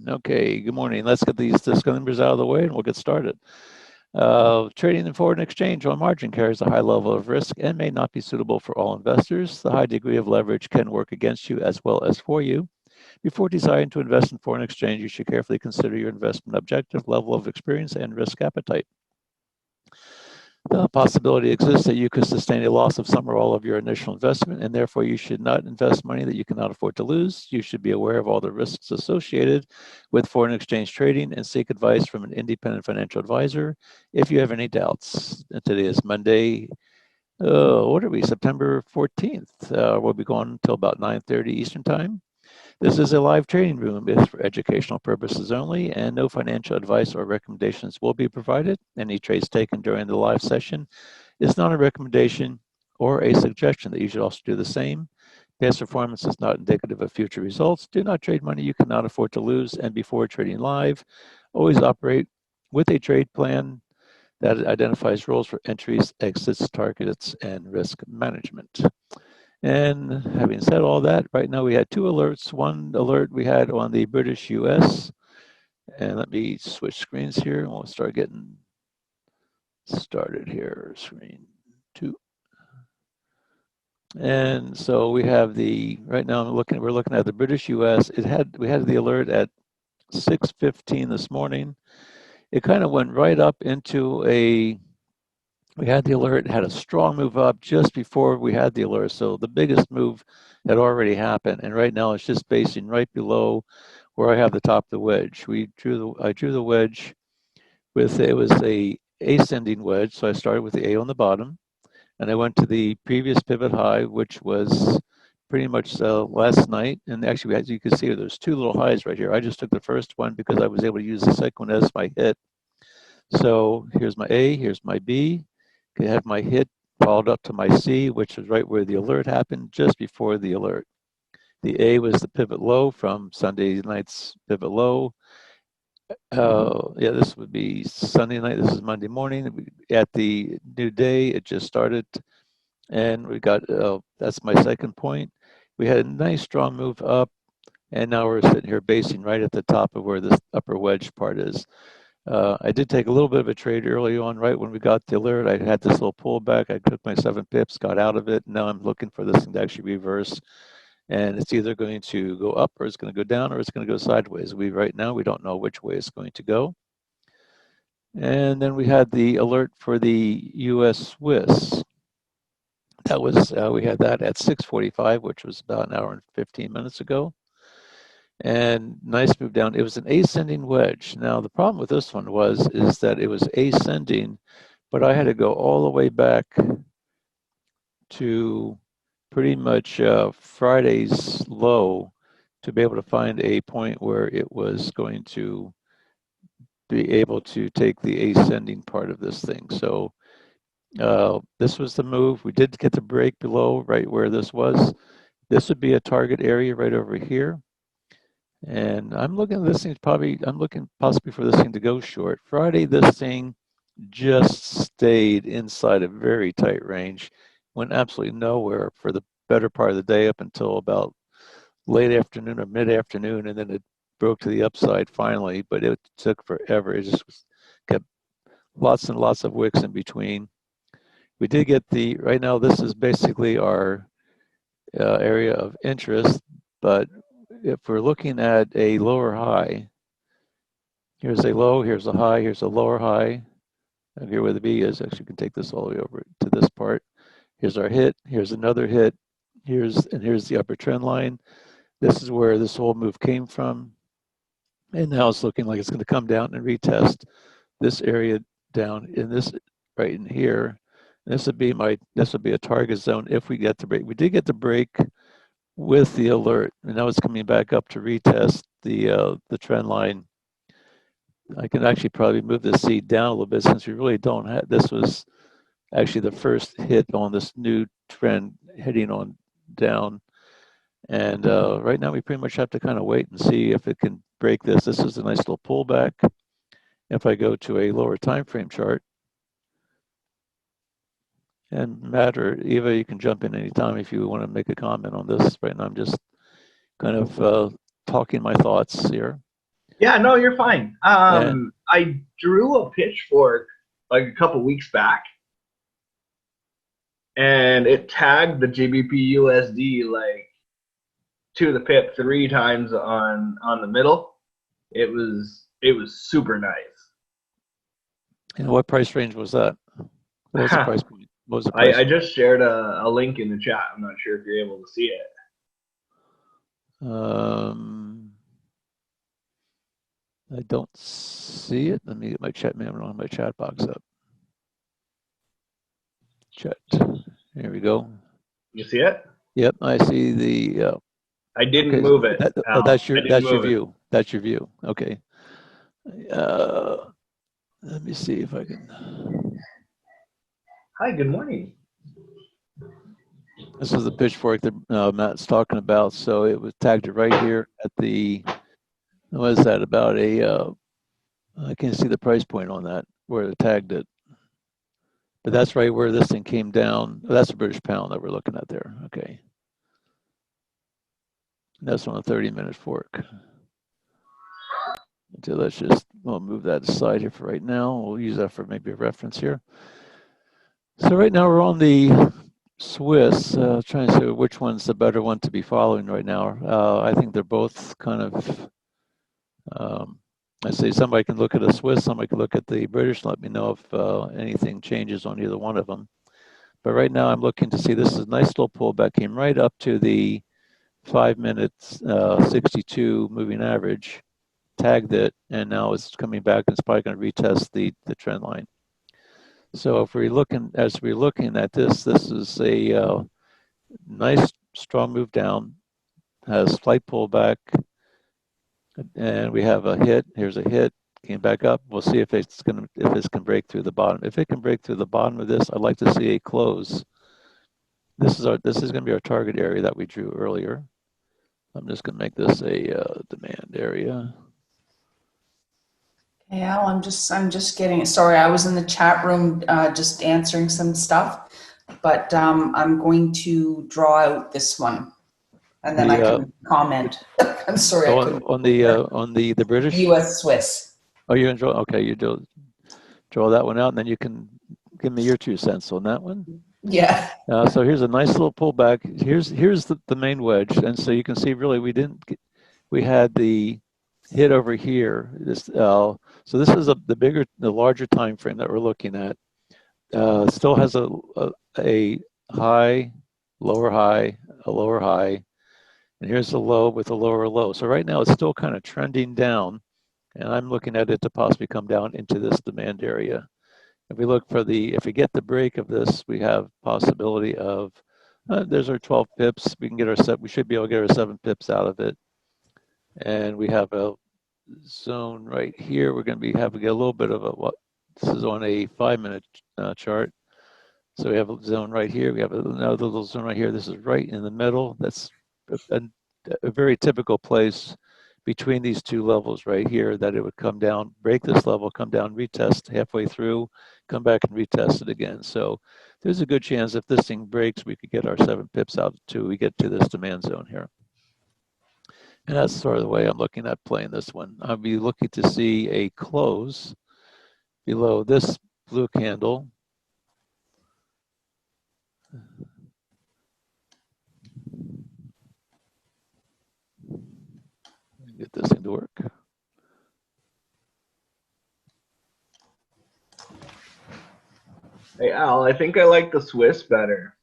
Okay, good morning. Let's get these disclaimers out of the way and we'll get started. Trading in foreign exchange on margin carries a high level of risk and may not be suitable for all investors. The high degree of leverage can work against you as well as for you. Before deciding to invest in foreign exchange, you should carefully consider your investment objective, level of experience, and risk appetite. The possibility exists that you could sustain a loss of some or all of your initial investment, and therefore you should not invest money that you cannot afford to lose. You should be aware of all the risks associated with foreign exchange trading and seek advice from an independent financial advisor if you have any doubts. And today is Monday, what are we, September 14th. We'll be going until about 9:30 Eastern Time. This is a live trading room. It's for educational purposes only, and no financial advice or recommendations will be provided. Any trades taken during the live session is not a recommendation or a suggestion that you should also do the same. Past performance is not indicative of future results. Do not trade money you cannot afford to lose, and before trading live, always operate with a trade plan that identifies rules for entries, exits, targets, and risk management. And having said all that, right now we had two alerts. One alert we had on the British US. And let me switch screens here and we'll start getting started here. Screen 2. And so we have right now we're looking at the British US. We had the alert at 6:15 this morning. It kind of went right up into we had the alert, had a strong move up just before we had the alert. So the biggest move had already happened. And right now it's just basing right below where I have the top of the wedge. I drew the wedge it was a ascending wedge. So I started with the A on the bottom and I went to the previous pivot high, which was pretty much last night. And actually, as you can see, there's two little highs right here. I just took the first one because I was able to use the second one as my hit. So here's my A, here's my B. I have my hit followed up to my C, which is right where the alert happened, just before the alert. The A was the pivot low from Sunday night's pivot low. Yeah, this would be Sunday night. This is Monday morning. At the new day, it just started. And we got, that's my second point. We had a nice strong move up. And now we're sitting here basing right at the top of where this upper wedge part is. I did take a little bit of a trade early on, right when we got the alert. I had this little pullback. I took my 7 pips, got out of it. Now I'm looking for this thing to actually reverse. And it's either going to go up or it's going to go down or it's going to go sideways. Right now, we don't know which way it's going to go. And then we had the alert for the US Swiss. That was, we had that at 6:45, which was about an hour and 15 minutes ago. And nice move down. It was an ascending wedge. Now the problem with this one is that it was ascending, but I had to go all the way back to pretty much Friday's low to be able to find a point where it was going to be able to take the ascending part of this thing. So this was the move. We did get the break below right where this was. This would be a target area right over here. And I'm looking at this thing I'm looking possibly for this thing to go short. Friday, this thing just stayed inside a very tight range, went absolutely nowhere for the better part of the day up until about late afternoon or mid-afternoon, and then it broke to the upside finally, but it took forever. It just kept lots and lots of wicks in between. We did get right now this is basically our area of interest, but if we're looking at a lower high, here's a low, here's a high, here's a lower high, and here where the B is, actually you can take this all the way over to this part. Here's our hit, here's another hit, here's the upper trend line. This is where this whole move came from. And now it's looking like it's going to come down and retest this area down in this right in here. This would be a target zone if we get the break. We did get the break with the alert, and now it's coming back up to retest the trend line. I can actually probably move this C down a little bit since we really don't have. This was actually the first hit on this new trend heading on down. And right now we pretty much have to kind of wait and see if it can break this. This is a nice little pullback. If I go to a lower time frame chart, And Matt or Eva, you can jump in anytime if you want to make a comment on this. Right now, I'm just kind of talking my thoughts here. Yeah, no, you're fine. And I drew a pitchfork like a couple weeks back, and it tagged the GBP USD like to the pip 3 times on the middle. It was super nice. what price range was that? What was the price point? What was the price I point? just shared a link in the chat. I'm not sure if you're able to see it. I don't see it. Let me get my chat. Man, I don't have my chat box up. Chat. Here we go. You see it? Yep, I see the. I didn't Okay, move it, Al. that's I your didn't move it. view. That's your view. Okay. Let me see if I can. Hi, good morning. This is the pitchfork that Matt's talking about. So it was tagged right here at the. What is that about a? I can't see the price point on that where it tagged it, but that's right where this thing came down. That's a British pound that we're looking at there. Okay. That's on a 30-minute fork. So let's just, we'll move that aside here for right now. We'll use that for maybe a reference here. So right now we're on the Swiss, trying to see which one's the better one to be following right now. I think they're both kind of, I say somebody can look at a Swiss, somebody can look at the British, let me know if anything changes on either one of them. But right now I'm looking to see, this is a nice little pullback, came right up to the 5 minutes 62 moving average, tagged it, and now it's coming back and it's probably going to retest the trend line. So if we're looking, as we're looking at this is a nice strong move down, has slight pullback, and we have a hit. Here's a hit, came back up. We'll see if it's going to, if this can break through the bottom. If it can break through the bottom of this, I'd like to see a close. This is going to be our target area that we drew earlier. I'm just going to make this a demand area. Hey Al, I'm just getting, sorry, I was in the chat room just answering some stuff, but I'm going to draw out this one and then I can comment. I'm sorry, I couldn't. On the British? US Swiss. Oh, you enjoy, okay, you draw that one out, and then you can give me your 2 cents on that one. Yeah. So here's a nice little pullback. Here's the main wedge, and so you can see really we had the hit over here. This so this is the larger time frame that we're looking at. Still has a high, lower high, a lower high, and here's a low with a lower low. So right now it's still kind of trending down, and I'm looking at it to possibly come down into this demand area. If we look for if we get the break of this, we have possibility of, there's our 12 pips. We can get we should be able to get our 7 pips out of it. And we have a zone right here. We're going to get a little bit of this is on a 5-minute chart. So we have a zone right here. We have another little zone right here. This is right in the middle. That's a very typical place between these 2 levels right here, that it would come down, break this level, come down, retest halfway through, come back and retest it again. So there's a good chance if this thing breaks, we could get our 7 pips out till we get to this demand zone here. And that's sort of the way I'm looking at playing this one. I'll be looking to see a close below this blue candle. Get this thing to work. Hey, Al, I think I like the Swiss better.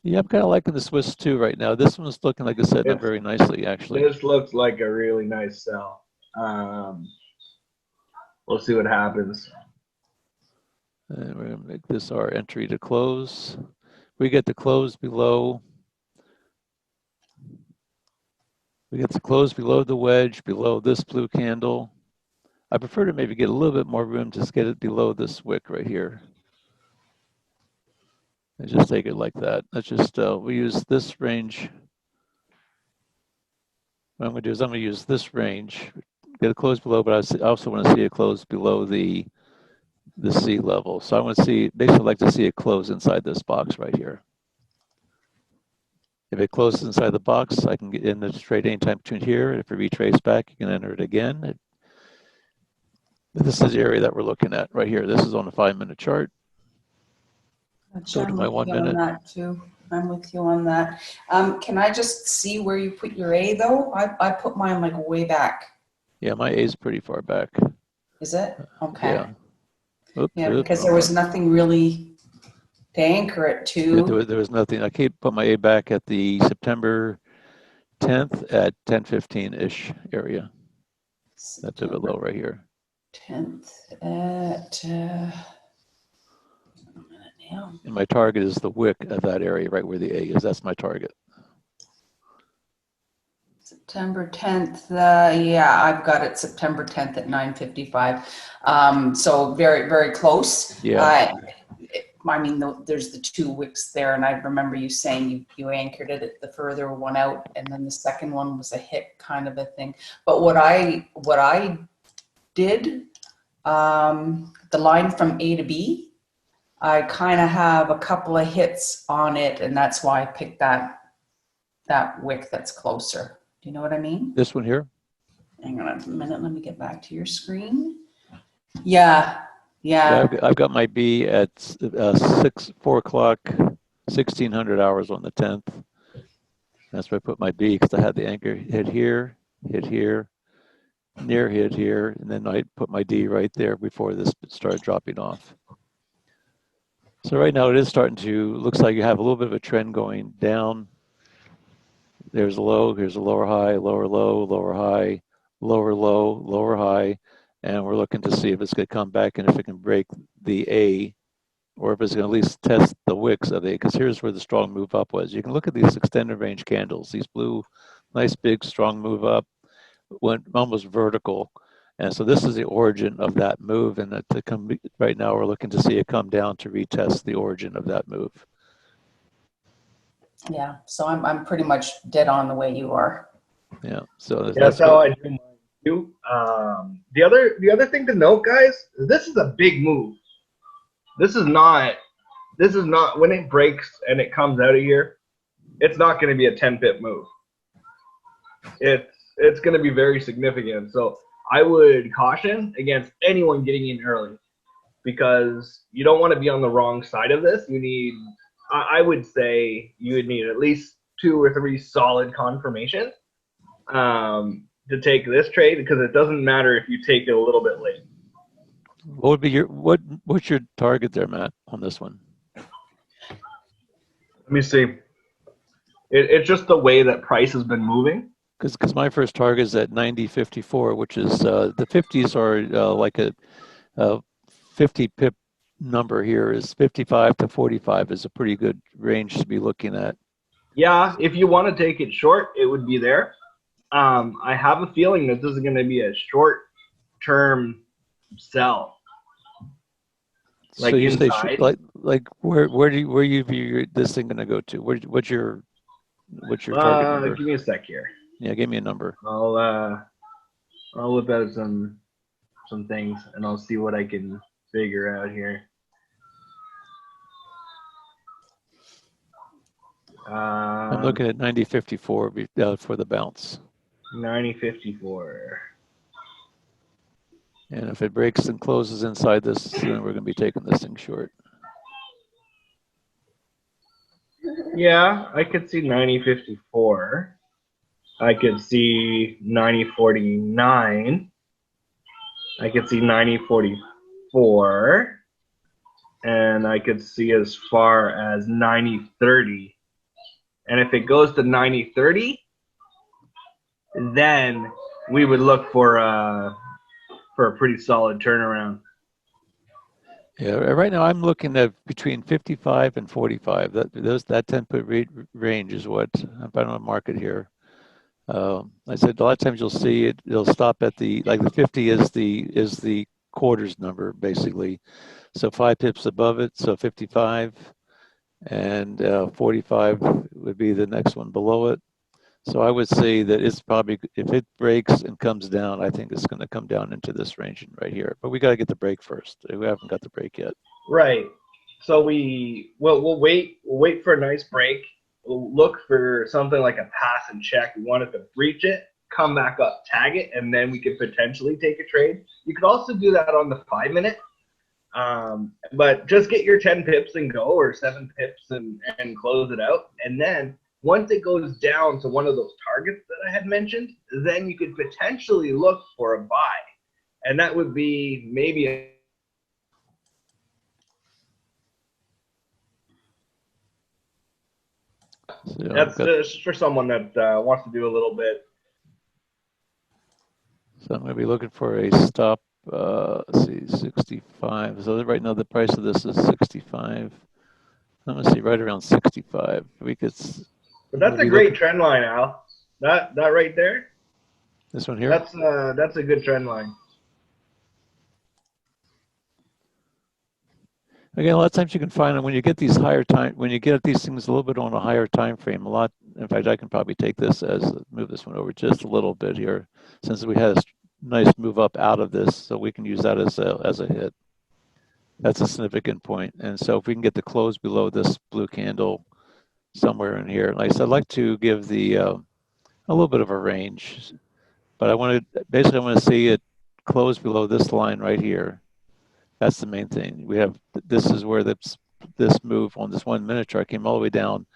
Yeah, I'm kind of liking the Swiss too right now. This one's looking, like I said, up very nicely, actually. This looks like a really nice sell. We'll see what happens. And we're going to make this our entry to close. We get to close below. We get to close below the wedge, below this blue candle. I prefer to maybe get a little bit more room, just get it below this wick right here. And just take it like that. Let's just, we use this range. What I'm going to do is I'm going to use this range, get a close below, but I also want to see a close below the the sea level. So I want to see, basically like to see it close inside this box right here. If it closes inside the box, I can get in the trade anytime between here. If it retraces back, you can enter it again. This is the area that we're looking at right here. This is on a 5-minute chart. Go to my 1 minute. On that too. I'm with you on that. Can I just see where you put your A though? I put mine like way back. Yeah, my A is pretty far back. Is it? Okay. Yeah. Oops, yeah, because there was nothing really to anchor it to. Yeah, there was nothing. I keep put my A back at the September 10th at 10:15-ish area. That's a bit low right here. 10th at and my target is the wick of that area right where the A is. That's my target. September 10th. Yeah, I've got it September 10th at 9:55. So very, very close. Yeah. I mean, there's the 2 wicks there, and I remember you saying you anchored it at the further one out, and then the second one was a hit kind of a thing. But what I did, the line from A to B, I kind of have a couple of hits on it, and that's why I picked that wick that's closer. Do you know what I mean? This one here? Hang on a minute. Let me get back to your screen. Yeah. I've got my B at 4 o'clock, 1600 hours on the 10th. That's where I put my B because I had the anchor hit here, near hit here, and then I put my D right there before this started dropping off. So right now it is starting to, looks like you have a little bit of a trend going down. There's a low, here's a lower high, lower low, lower high, lower low, lower high. And we're looking to see if it's going to come back and if it can break the A, or if it's going to at least test the wicks of A, because here's where the strong move up was. You can look at these extended range candles, these blue, nice big strong move up, went almost vertical. And so this is the origin of that move. And right now we're looking to see it come down to retest the origin of that move. Yeah, so I'm pretty much dead on the way you are. Yeah, so that's how I do mine too. The other thing to note, guys, this is a big move. This is not when it breaks and it comes out of here, it's not going to be a 10-pip move. It's going to be very significant. So I would caution against anyone getting in early because you don't want to be on the wrong side of this. I would say you would need at least 2 or 3 solid confirmations to take this trade, because it doesn't matter if you take it a little bit late. What would be what's your target there, Matt, on this one? Let me see. It's just the way that price has been moving. Because my first target is at 90.54, which is the 50s are like a 50 pip number here is 55 to 45 is a pretty good range to be looking at. Yeah, if you want to take it short, it would be there. I have a feeling that this is going to be a short-term sell. Like so you inside. Say like where you view this thing going to go to? What's your target number? Give me a sec here. Yeah, give me a number. I'll whip out some things and I'll see what I can figure out here. I'm looking at 90.54 for the bounce. 90.54. And if it breaks and closes inside this, then we're going to be taking this thing short. Yeah, I could see 90.54. I could see 90.49. I could see 90.44. And I could see as far as 90.30. And if it goes to 90.30, then we would look for a pretty solid turnaround. Yeah, right now I'm looking at between 55 and 45. That 10-pip range is what I'm on a market here. I said a lot of times you'll see it'll stop at the 50 is the quarters number basically. So 5 pips above it, so 55, and 45 would be the next one below it. So I would say that it's probably, if it breaks and comes down, I think it's going to come down into this range right here. But we got to get the break first. We haven't got the break yet. Right. So we'll wait. We'll wait for a nice break. We'll look for something like a pass and check. We want it to breach it, come back up, tag it, and then we could potentially take a trade. You could also do that on the 5 minute. But just get your 10 pips and go, or 7 pips and close it out. And then once it goes down to one of those targets that I had mentioned, then you could potentially look for a buy. And that would be maybe that's just for someone that wants to do a little bit. So I'm going to be looking for a stop. Let's see, 65. So right now the price of this is 65. I'm going to see right around 65. We could. But that's a great trend line, Al. That right there. This one here. That's a good trend line. Again, a lot of times you can find them when you get these higher time, when you get these things a little bit on a higher time frame. A lot. In fact, I can probably take this as move this one over just a little bit here, since we had a nice move up out of this, so we can use that as a hit. That's a significant point. And so if we can get the close below this blue candle somewhere in here, like I said, I'd like to give the a little bit of a range, but I want to see it close below this line right here. That's the main thing. We have, this is where this move on this 1 minute chart came all the way down,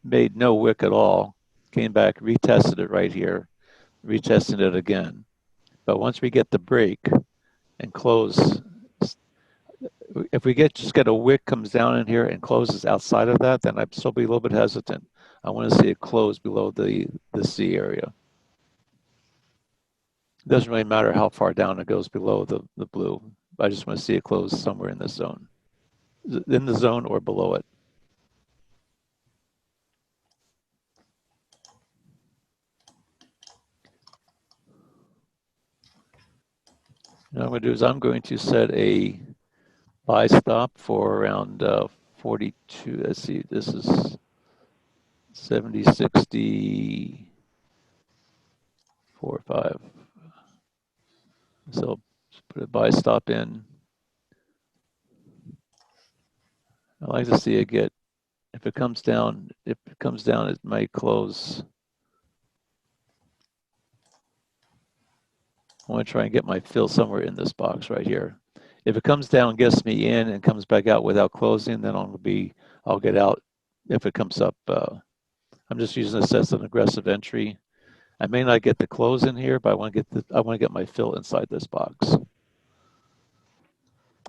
made no wick at all, came back, retested it right here, retested it again. But once we get the break and close, if we just get a wick comes down in here and closes outside of that, then I'd still be a little bit hesitant. I want to see it close below the C area. It doesn't really matter how far down it goes below the blue. I just want to see it close somewhere in this zone, in the zone or below it. What I'm going to do is I'm going to set a buy stop for around 42. Let's see, this is 70, 60, 4, 5. So put a buy stop in. I like to see it get, if it comes down, it might close. I want to try and get my fill somewhere in this box right here. If it comes down, gets me in, and comes back out without closing, then I'll get out. If it comes up, I'm just using this as an aggressive entry. I may not get the close in here, but I want to get my fill inside this box.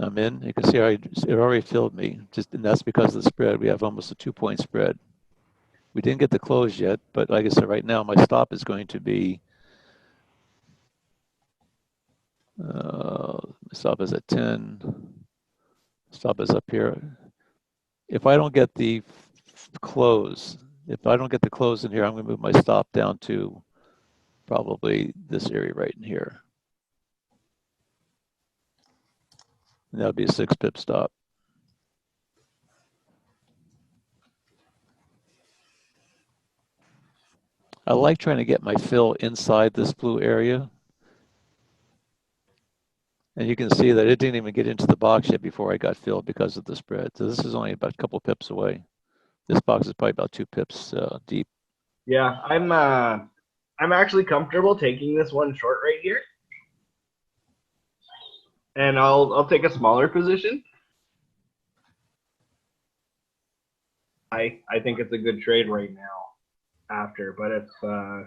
I'm in. You can see it already filled me. And that's because of the spread. We have almost a 2-point spread. We didn't get the close yet, but like I said, right now my stop is going to be. Stop is at 10. Stop is up here. If I don't get the close, in here, I'm going to move my stop down to probably this area right in here. And that would be a 6 pip stop. I like trying to get my fill inside this blue area. And you can see that it didn't even get into the box yet before I got filled because of the spread. So this is only about a couple pips away. This box is probably about 2 pips deep. Yeah, I'm actually comfortable taking this one short right here. And I'll take a smaller position. I think it's a good trade right now after, but it's let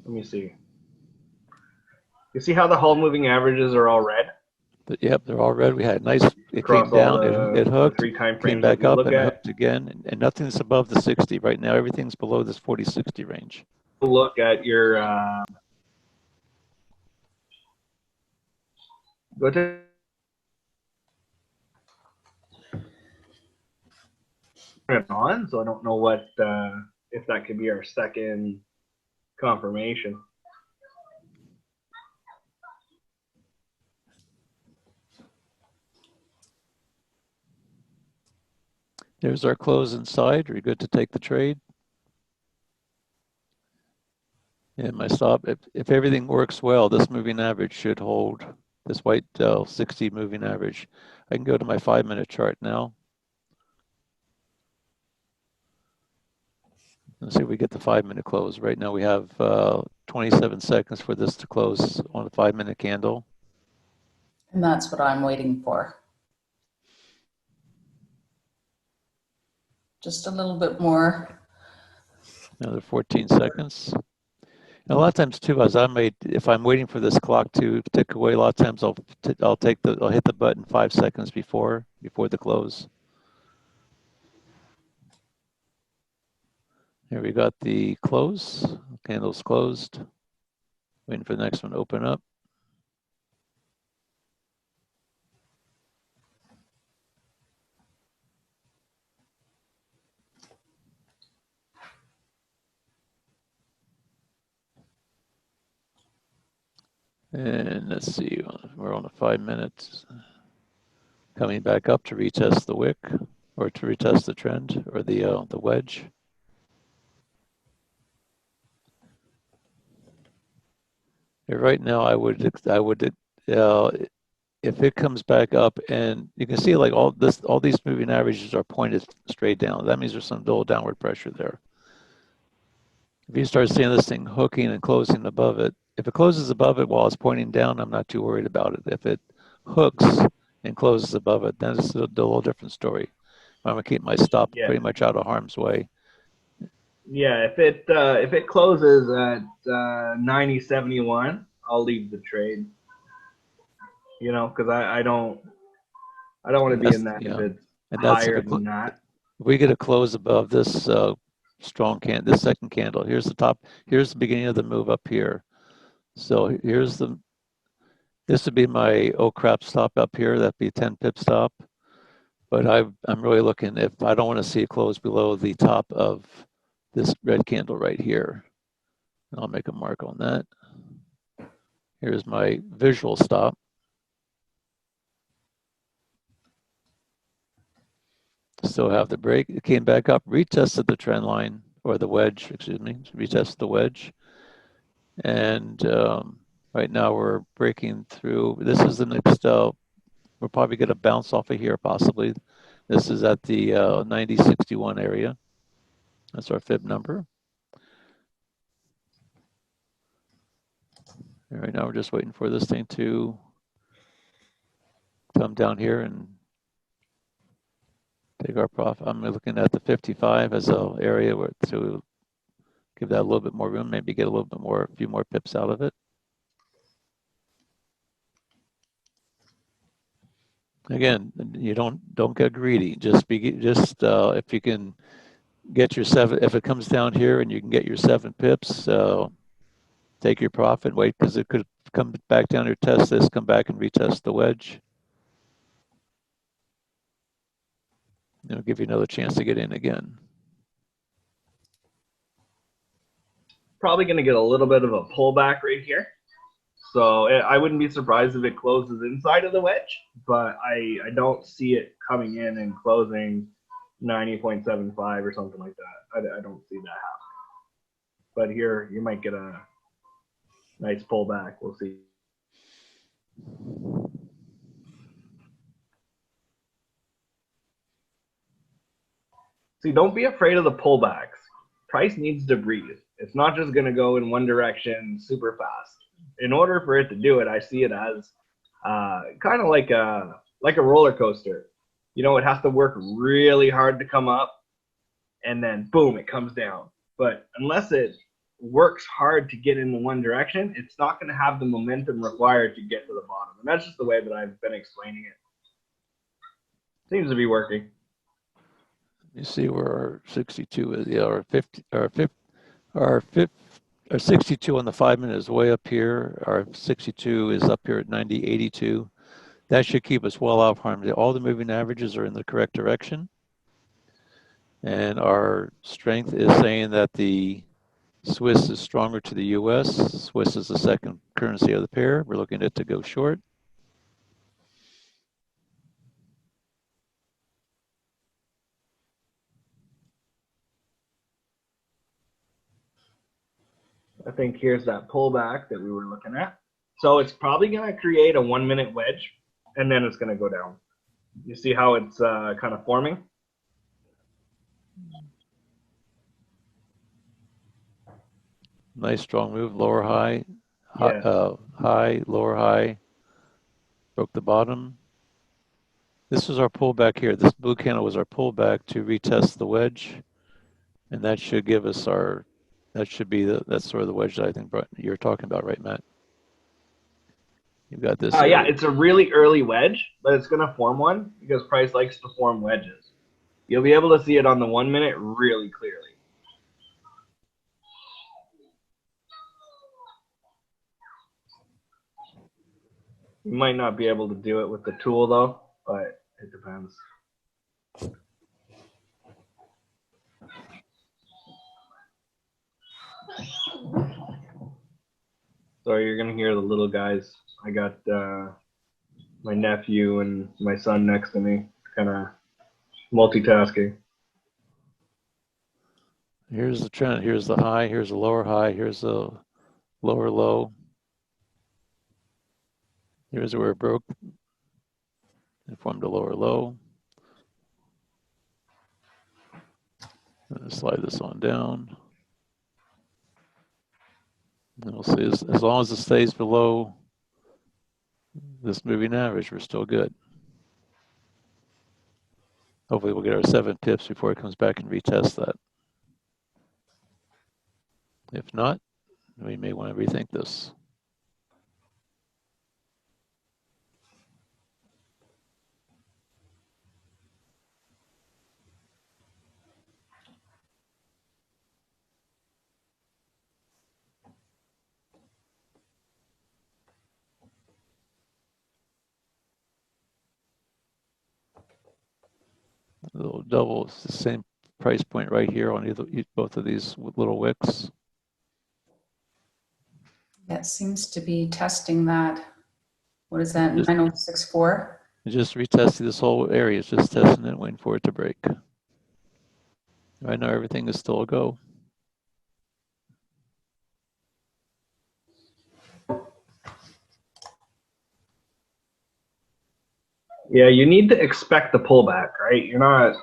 me see. You see how the whole moving averages are all red? But yep, they're all red. We had nice, it Across came down, it hooked, 3 time came frames back up and at. hooked again, and nothing's above the 60 right now. Everything's below this 40-60 range. Look at your go to it on, so I don't know what if that could be our second confirmation. There's our close inside. Are you good to take the trade? And my stop, if everything works well, this moving average should hold. This white 60 moving average. I can go to my 5-minute chart now. Let's see if we get the 5-minute close. Right now we have 27 seconds for this to close on a 5-minute candle. And that's what I'm waiting for. Just a little bit more. Another 14 seconds. And a lot of times too, if I'm waiting for this clock to tick away, a lot of times I'll hit the button 5 seconds before the close. Here we got the close. Candle's closed. Waiting for the next one to open up. And let's see, we're on a 5 minutes. Coming back up to retest the wick, or to retest the trend, or the wedge. Right now, I would if it comes back up, and you can see like all these moving averages are pointed straight down. That means there's some little downward pressure there. If you start seeing this thing hooking and closing above it, if it closes above it while it's pointing down, I'm not too worried about it. If it hooks and closes above it, then it's a little different story. I'm gonna keep my stop pretty much out of harm's way. Yeah, if it closes at 90.71, I'll leave the trade. You know, because I don't want to be in that if it's higher than that. If we get a close above this strong this second candle, here's the top. Here's the beginning of the move up here. So this would be my oh crap stop up here. That'd be a 10 pip stop. But I'm really looking, if I don't want to see it close below the top of this red candle right here. And I'll make a mark on that. Here's my visual stop. Still have the break. It came back up, retested the trend line, or the wedge, excuse me, retested the wedge. And right now we're breaking through. This is the next, we'll probably get a bounce off of here possibly. This is at the 90.61 area. That's our fib number. And right now we're just waiting for this thing to come down here and take our profit. I'm looking at the 55 as an area where to give that a little bit more room, maybe get a few more pips out of it. Again, you don't get greedy. Just if you can get your 7, if it comes down here and you can get your 7 pips, take your profit, wait, because it could come back down here, test this, come back and retest the wedge. It'll give you another chance to get in again. Probably going to get a little bit of a pullback right here. So I wouldn't be surprised if it closes inside of the wedge, but I don't see it coming in and closing 90.75 or something like that. I don't see that happening. But here you might get a nice pullback. We'll see. See, don't be afraid of the pullbacks. Price needs to breathe. It's not just going to go in one direction super fast. In order for it to do it, I see it as kind of like a roller coaster. You know, it has to work really hard to come up, and then boom, it comes down. But unless it works hard to get in one direction, it's not going to have the momentum required to get to the bottom. And that's just the way that I've been explaining it. Seems to be working. You see where our 62 is, yeah, our 62 on the 5-minute is way up here. Our 62 is up here at 90.82. That should keep us well out of harm. All the moving averages are in the correct direction. And our strength is saying that the Swiss is stronger to the US. Swiss is the second currency of the pair. We're looking at it to go short. I think here's that pullback that we were looking at. So it's probably going to create a 1 minute wedge, and then it's going to go down. You see how it's kind of forming? Nice strong move, lower high, Yeah. high, lower high, broke the bottom. This was our pullback here. This blue candle was our pullback to retest the wedge, and that should give us our, that should be that's sort of the wedge that I think you're talking about, right, Matt? You've got this area. Yeah, it's a really early wedge, but it's going to form one because price likes to form wedges. You'll be able to see it on the 1 minute really clearly. You might not be able to do it with the tool though, but it depends. So you're gonna hear the little guys. I got my nephew and my son next to me, kind of multitasking. Here's the trend. Here's the high. Here's the lower high. Here's the lower low. Here's where it broke. It formed a lower low. Slide this on down. And we'll see, as long as it stays below this moving average, we're still good. Hopefully we'll get our 7 pips before it comes back and retest that. If not, we may want to rethink this. A little double, it's the same price point right here on both of these little wicks. That seems to be testing that. What is that, 9064? Just retesting this whole area. It's just testing it, waiting for it to break. Right now, everything is still a go. Yeah, you need to expect the pullback, right? You're not.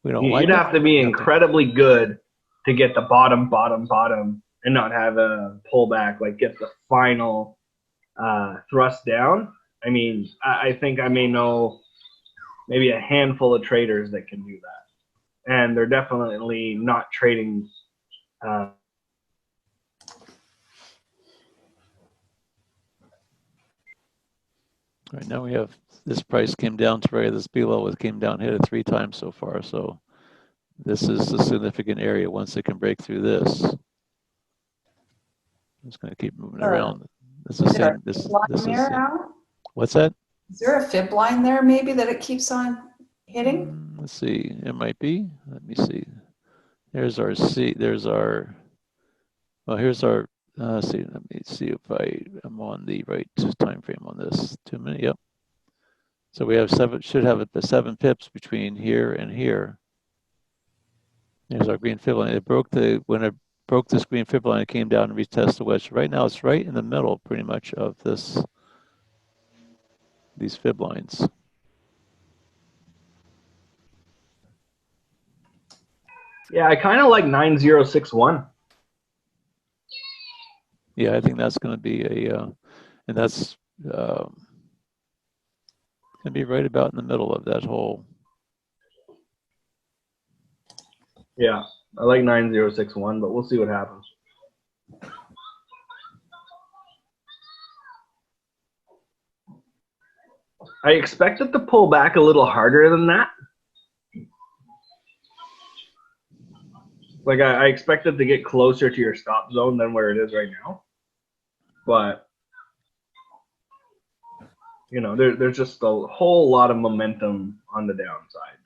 We don't like You'd have to be incredibly good to get the bottom, and not have a pullback, like get the final thrust down. I mean, I think I may know maybe a handful of traders that can do that. And they're definitely not trading. Right now we have, this price came down to right, this B level, it came down, hit it 3 times so far. So this is a significant area. Once it can break through this, it's going to keep moving around. This is the same. What's that? Is there a fib line there maybe that it keeps on hitting? Let's see. It might be. Let me see. There's our C. There's our. Well, here's our. See. Let me see if I'm on the right time frame on this. 2 minutes. Yep. So we have 7. Should have the 7 pips between here and here. There's our green fib line. It broke when it broke this green fib line, it came down and retested the wedge. Right now, it's right in the middle, pretty much, of these fib lines. Yeah, I kind of like 9061. Yeah, I think that's going to be and that's going to be right about in the middle of that whole. Yeah, I like 9061, but we'll see what happens. I expect it to pull back a little harder than that. Like I expect it to get closer to your stop zone than where it is right now. But you know, there's just a whole lot of momentum on the downside.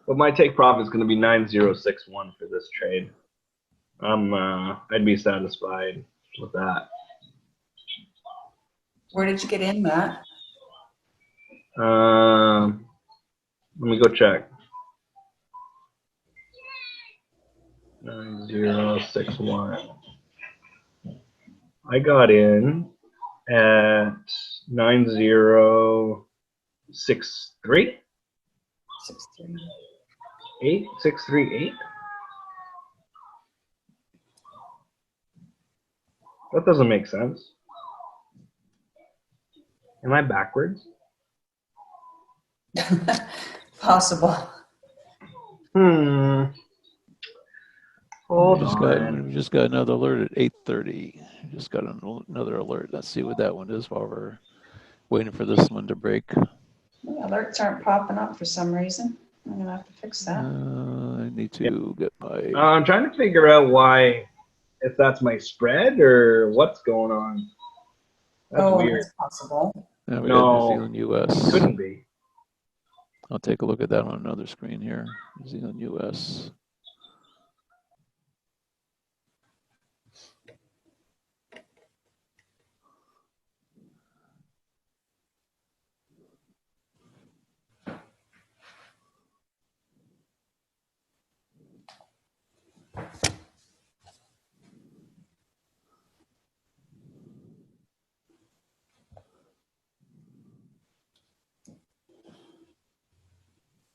But my take profit is going to be 9061 for this trade. I'd be satisfied with that. Where did you get in, Matt? Let me go check. 9061. I got in at 9063. 638. 638. That doesn't make sense. Am I backwards? Possible. Hold we on. just got another alert at 8:30. Just got another alert. Let's see what that one is while we're waiting for this one to break. The alerts aren't popping up for some reason. I'm going to have to fix that. I need to get my... I'm trying to figure out why, if that's my spread or what's going on. That's weird. That's possible. we got No, New Zealand, US. Couldn't be. I'll take a look at that on another screen here. New Zealand, US.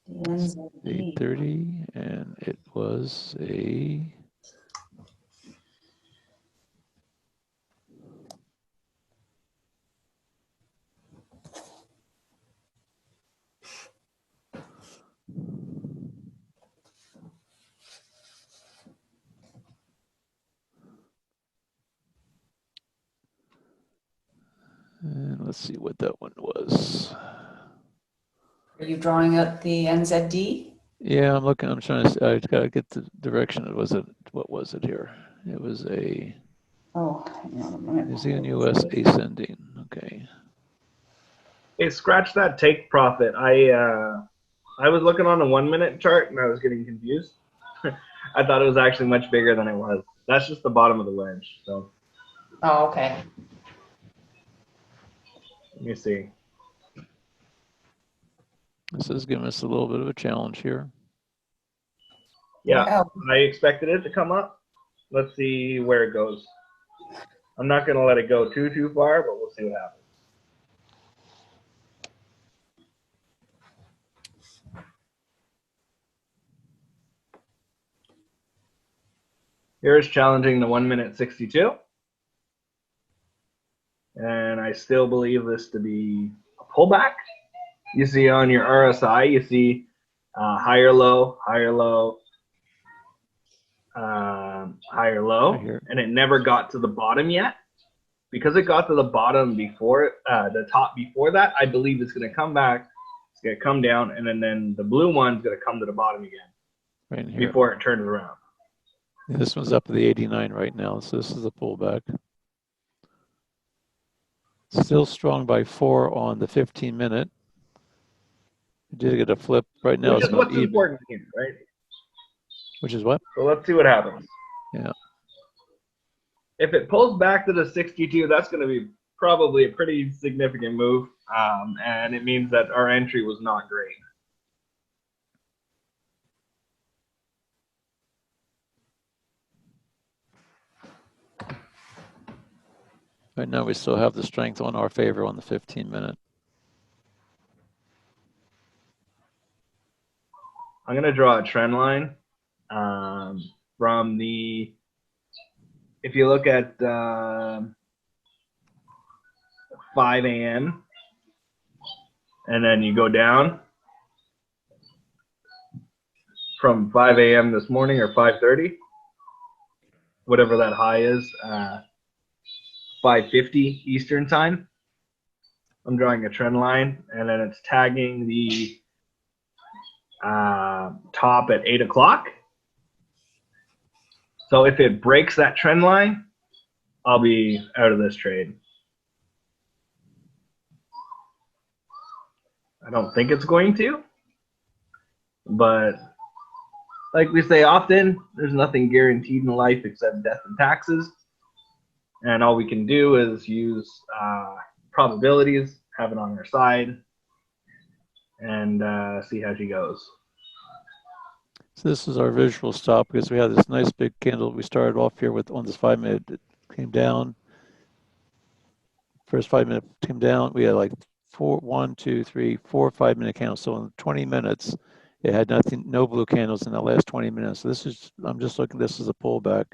The NZD. 8:30, and it was a... And let's see what that one was. Are you drawing out the NZD? Yeah, I'm looking. I'm trying to. I gotta get the direction. What was it here? It was a Oh, hang on a minute. New Zealand, US ascending. Okay. Hey, scratch that take profit. I was looking on the 1 minute chart and I was getting confused. I thought it was actually much bigger than it was. That's just the bottom of the wedge. So Oh, okay. let me see. This is giving us a little bit of a challenge here. Yeah, I expected it to come up. Let's see where it goes. I'm not going to let it go too far, but we'll see what happens. Here's challenging the 1 minute 62. And I still believe this to be a pullback. You see on your RSI, you see higher low, higher low, higher low, and it never got to the bottom yet. Because it got to the bottom before, the top before that, I believe it's going to come back, it's going to come down, and then the blue one's going to come to the bottom again Right here. before it turns around. This one's up to the 89 right now, so this is a pullback. Still strong by 4 on the 15-minute. Did get a flip right now. Which is what's important here, right? Which is what? So let's see what happens. Yeah. If it pulls back to the 62, that's going to be probably a pretty significant move, and it means that our entry was not great. Right now we still have the strength on our favor on the 15-minute. I'm going to draw a trend line from the, if you look at 5 a.m. and then you go down from 5 a.m. this morning or 5:30, whatever that high is, 5:50 Eastern time. I'm drawing a trend line, and then it's tagging the top at 8 o'clock. So if it breaks that trend line, I'll be out of this trade. I don't think it's going to, but like we say often, there's nothing guaranteed in life except death and taxes. And all we can do is use probabilities, have it on our side, and see how she goes. So this is our visual stop because we have this nice big candle. We started off here with on this 5 minute, it came down. First 5 minute came down. We had like 1, 2, 3, 4, 5 minute candles. So in 20 minutes, it had nothing, no blue candles in the last 20 minutes. So this is, I'm just looking, this is a pullback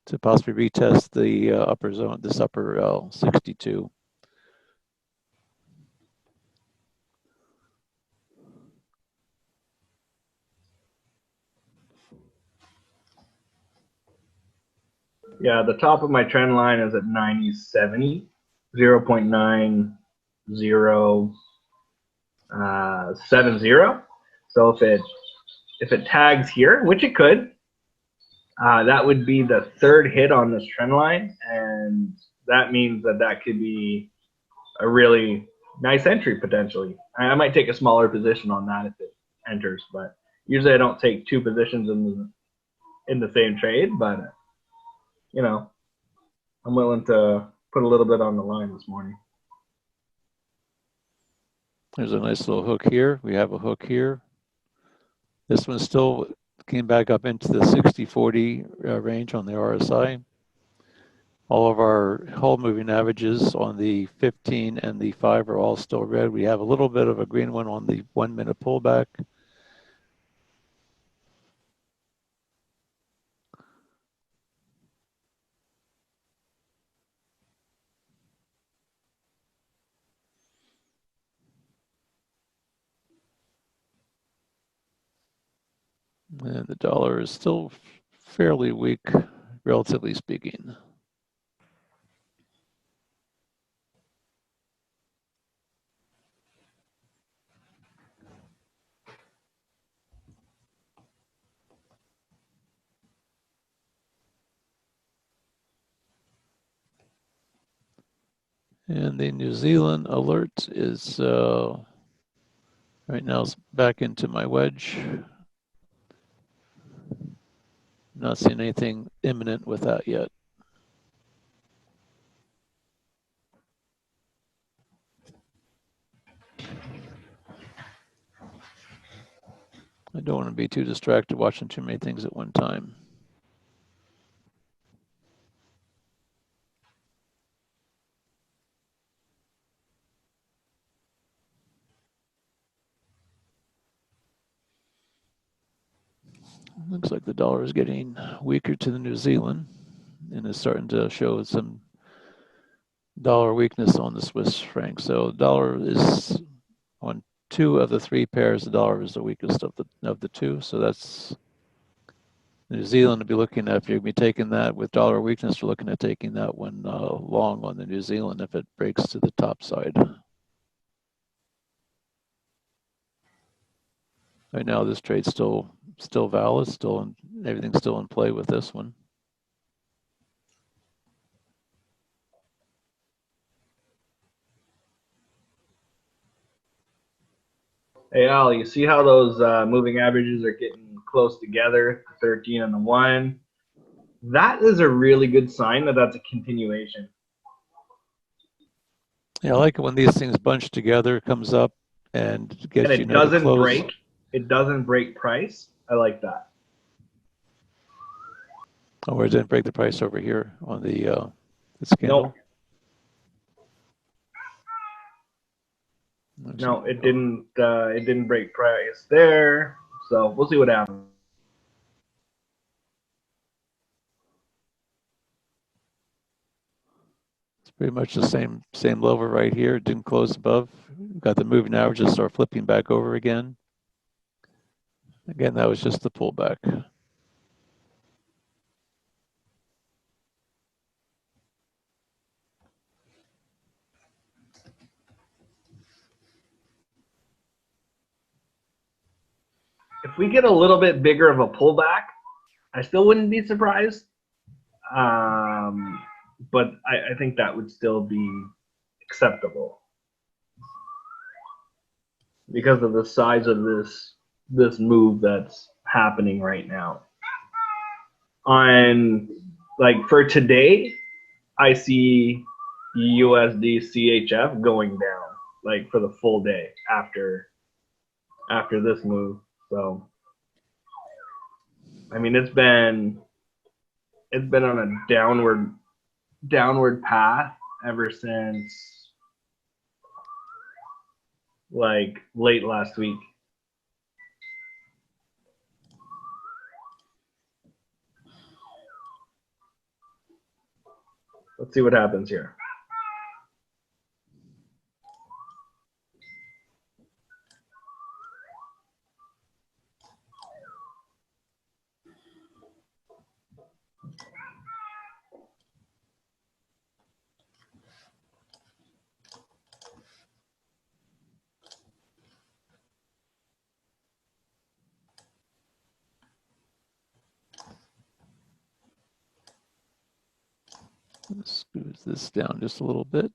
to possibly retest the upper zone, this upper 62. Yeah, the top of my trend line is at 90.70, 0.9070. So if it tags here, which it could, that would be the third hit on this trend line, and that means that could be a really nice entry potentially. I might take a smaller position on that if it enters, but usually I don't take two positions in the same trade, but you know, I'm willing to put a little bit on the line this morning. There's a nice little hook here. We have a hook here. This one still came back up into the 60-40 range on the RSI. All of our whole moving averages on the 15 and the 5 are all still red. We have a little bit of a green one on the 1 minute pullback. And the dollar is still fairly weak, relatively speaking. And the New Zealand alert is right now back into my wedge. Not seeing anything imminent with that yet. I don't want to be too distracted watching too many things at one time. Looks like the dollar is getting weaker to the New Zealand and is starting to show some dollar weakness on the Swiss franc. So the dollar is on 2 of the 3 pairs. The dollar is the weakest of the 2. So that's New Zealand to be looking at. If you're going to be taking that with dollar weakness, you're looking at taking that one long on the New Zealand if it breaks to the top side. Right now, this trade's still valid, everything's still in play with this one. Hey Al, you see how those moving averages are getting close together, 13 and the 1? That is a really good sign that that's a continuation. Yeah, I like it when these things bunch together, comes up and gets and it doesn't break. It doesn't break price. I like that. Oh, it didn't break the price over here on the candle? Nope. No, it didn't. It didn't break price there. So we'll see what happens. It's pretty much the same level right here. It didn't close above. We've got the moving averages start flipping back over again. Again, that was just the pullback. If we get a little bit bigger of a pullback, I still wouldn't be surprised. But I think that would still be acceptable because of the size of this move that's happening right now. On like for today, I see USD CHF going down like for the full day after this move. So I mean, it's been on a downward path ever since like late last week. Let's see what happens here. Let's scoot this down just a little bit.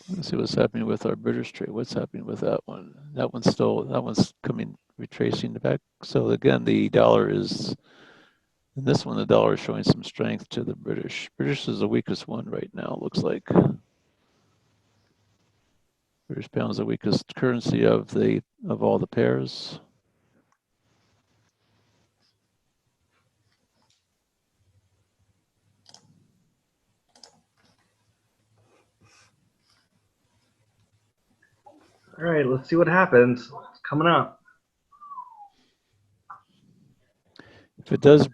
Let's see what's happening with our British trade. What's happening with that one? That one's coming, retracing back. So again, the dollar is, in this one, the dollar is showing some strength to the British. British is the weakest one right now, looks like. British pound is the weakest currency of all the pairs. All right, let's see what happens. It's coming up. If it does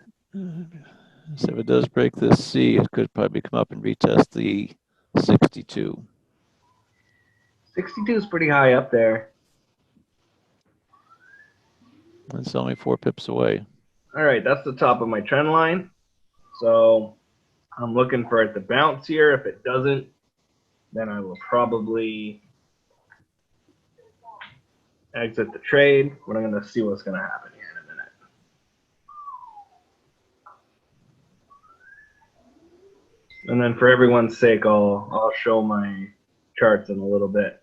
break this C, it could probably come up and retest the 62. 62 is pretty high up there. It's only 4 pips away. All right, that's the top of my trend line. So I'm looking for it to bounce here. If it doesn't, then I will probably exit the trade. But I'm going to see what's going to happen here in a minute. And then for everyone's sake, I'll show my charts in a little bit.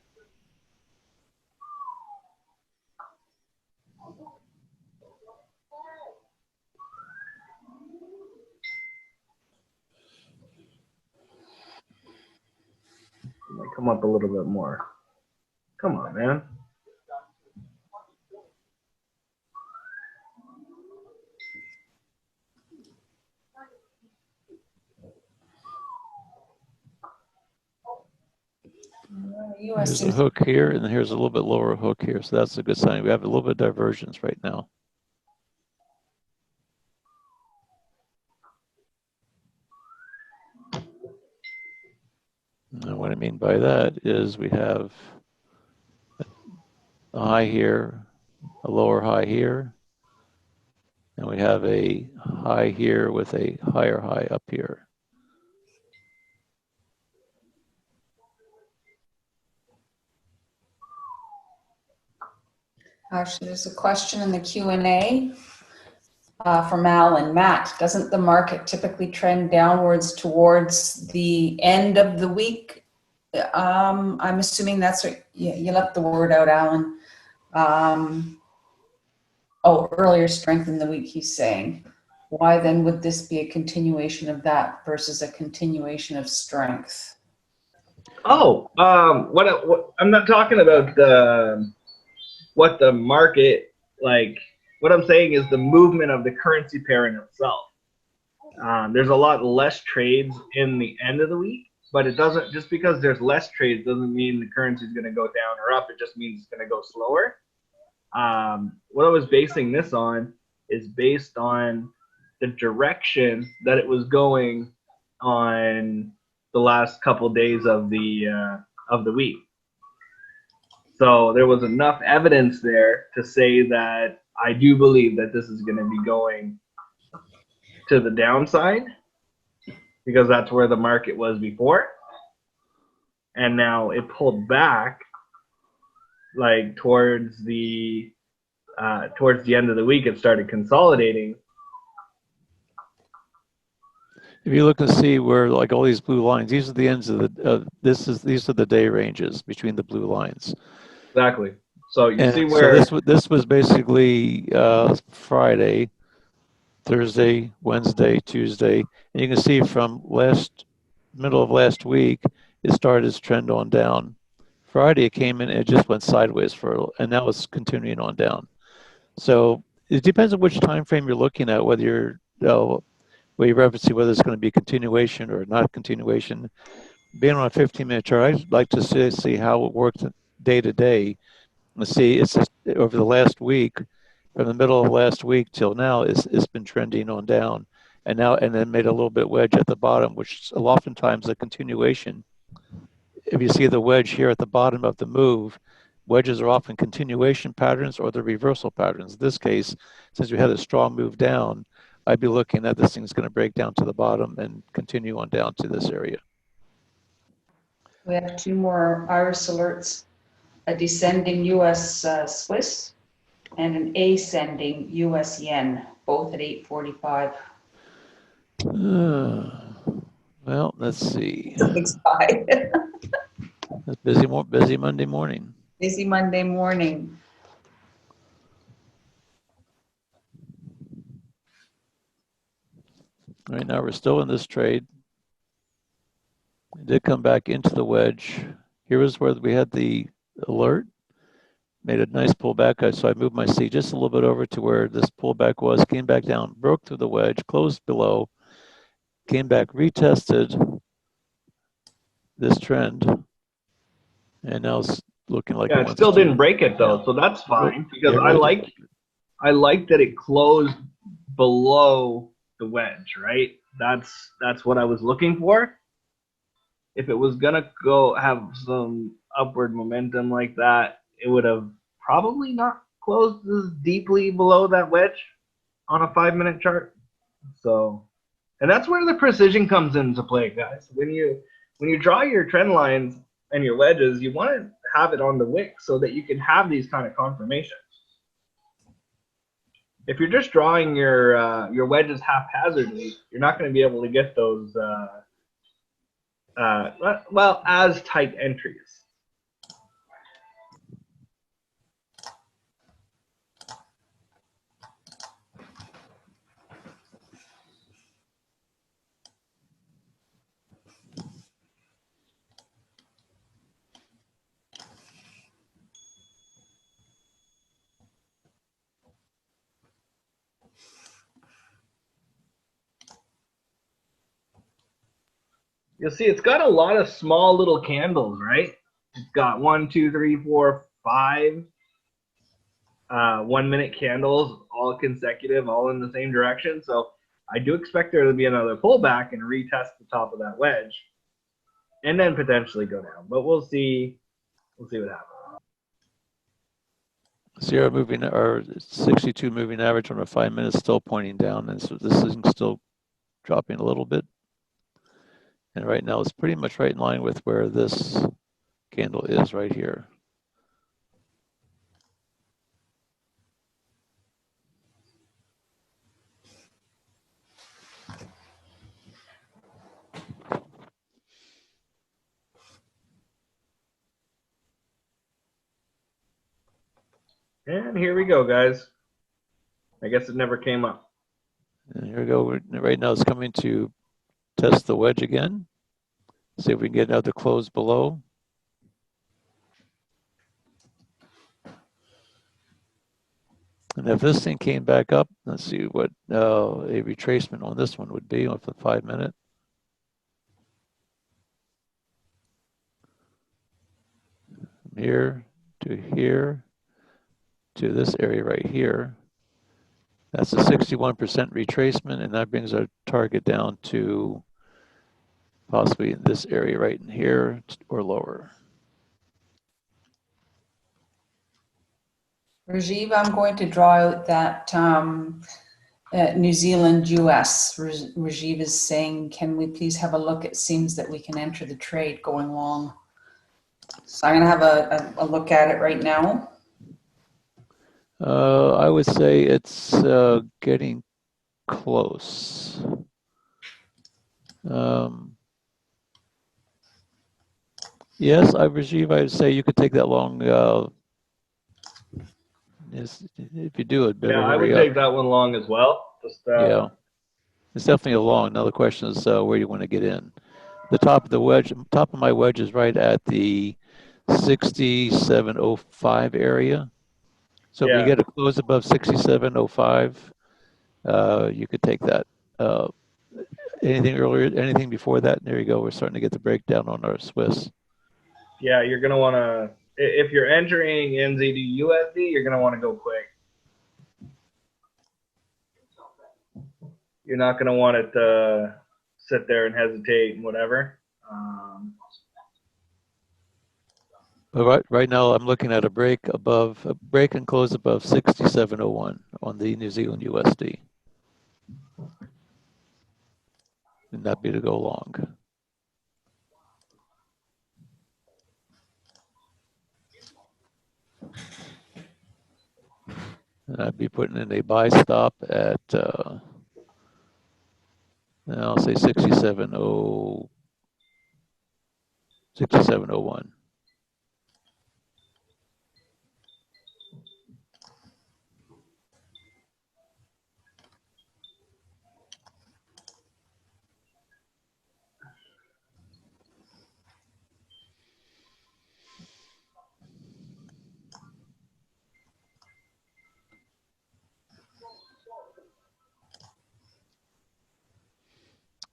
Might come up a little bit more. Come on, man. Here's a hook here, and here's a little bit lower hook here. So that's a good sign. We have a little bit of divergence right now. And what I mean by that is we have a high here, a lower high here, and we have a high here with a higher high up here. Actually, there's a question in the Q&A from Alan. Matt, doesn't the market typically trend downwards towards the end of the week? I'm assuming that's what you left the word out, Alan. Earlier strength in the week, he's saying. Why then would this be a continuation of that versus a continuation of strength? Oh, what I'm not talking about what the market, like, what I'm saying is the movement of the currency pair in itself. There's a lot less trades in the end of the week, but it doesn't, just because there's less trades doesn't mean the currency is going to go down or up. It just means it's going to go slower. What I was basing this on is based on the direction that it was going on the last couple days of the week. So there was enough evidence there to say that I do believe that this is going to be going to the downside, because that's where the market was before. And now it pulled back like towards the end of the week, it started consolidating. If you look and see where like all these blue lines, these are the ends of the these are the day ranges between the blue lines. Exactly. So you see And so where this was basically Friday, Thursday, Wednesday, Tuesday, and you can see from middle of last week it started its trend on down. Friday it came in and it just went sideways and now it's continuing on down. So it depends on which time frame you're looking at, whether you're where you reference whether it's going to be continuation or not continuation. Being on a 15-minute chart, I'd like to see how it works day to day. Let's see, it's just over the last week, from the middle of last week till now, it's been trending on down, and then made a little bit wedge at the bottom, which is oftentimes a continuation. If you see the wedge here at the bottom of the move, wedges are often continuation patterns or the reversal patterns. In this case, since we had a strong move down, I'd be looking at this thing's going to break down to the bottom and continue on down to this area. We have two more IRIS alerts, a descending US Swiss and an ascending US yen, both at 8:45. Well, let's see. It's high. It's busy Monday morning. Busy Monday morning. Right now we're still in this trade. It did come back into the wedge. Here is where we had the alert. Made a nice pullback. So I moved my C just a little bit over to where this pullback was, came back down, broke through the wedge, closed below, came back, retested this trend, and now it's looking like it still didn't break it though, so that's fine because I like that it closed below the wedge, right? That's what I was looking for. If it was gonna go have some upward momentum like that, it would have probably not closed as deeply below that wedge on a 5-minute chart. So, and that's where the precision comes into play, guys. When you draw your trend lines and your wedges, you want to have it on the wick so that you can have these kind of confirmations. If you're just drawing your wedges haphazardly, you're not going to be able to get those as tight entries. You'll see it's got a lot of small little candles, right? It's got 1, 2, 3, 4, 5 1-minute candles, all consecutive, all in the same direction. So I do expect there to be another pullback and retest the top of that wedge, and then potentially go down. But we'll see. We'll see what happens. Sierra moving or 62 moving average on a 5 minutes still pointing down, and so this is still dropping a little bit. And right now it's pretty much right in line with where this candle is right here. And here we go, guys. I guess it never came up. And here we go. Right now it's coming to test the wedge again. See if we can get another close below. And if this thing came back up, let's see what a retracement on this one would be off the 5 minute. From here to this area right here. That's a 61% retracement, and that brings our target down to possibly in this area right in here or lower. Rajiv, I'm going to draw out that New Zealand US. Rajiv is saying, can we please have a look? It seems that we can enter the trade going long. So I'm going to have a look at it right now. I would say it's getting close. Yes, Rajiv, I'd say you could take that long. If you do it, better Yeah, I would hurry up. take that one long as well. Just Yeah, it's definitely a long. Now the question is where you want to get in. The top of the wedge, top of my wedge is right at the 6705 area. So if you yeah. get a close above 6705, you could take that. Anything earlier, anything before that, there you go. We're starting to get the breakdown on our Swiss. Yeah, you're gonna want to, if you're entering NZ to USD, you're gonna want to go quick. You're not gonna want it to sit there and hesitate and whatever. But right now, I'm looking at a break and close above 6701 on the New Zealand USD. And that'd be to go long. And I'd be putting in a buy stop at, I'll say 6701.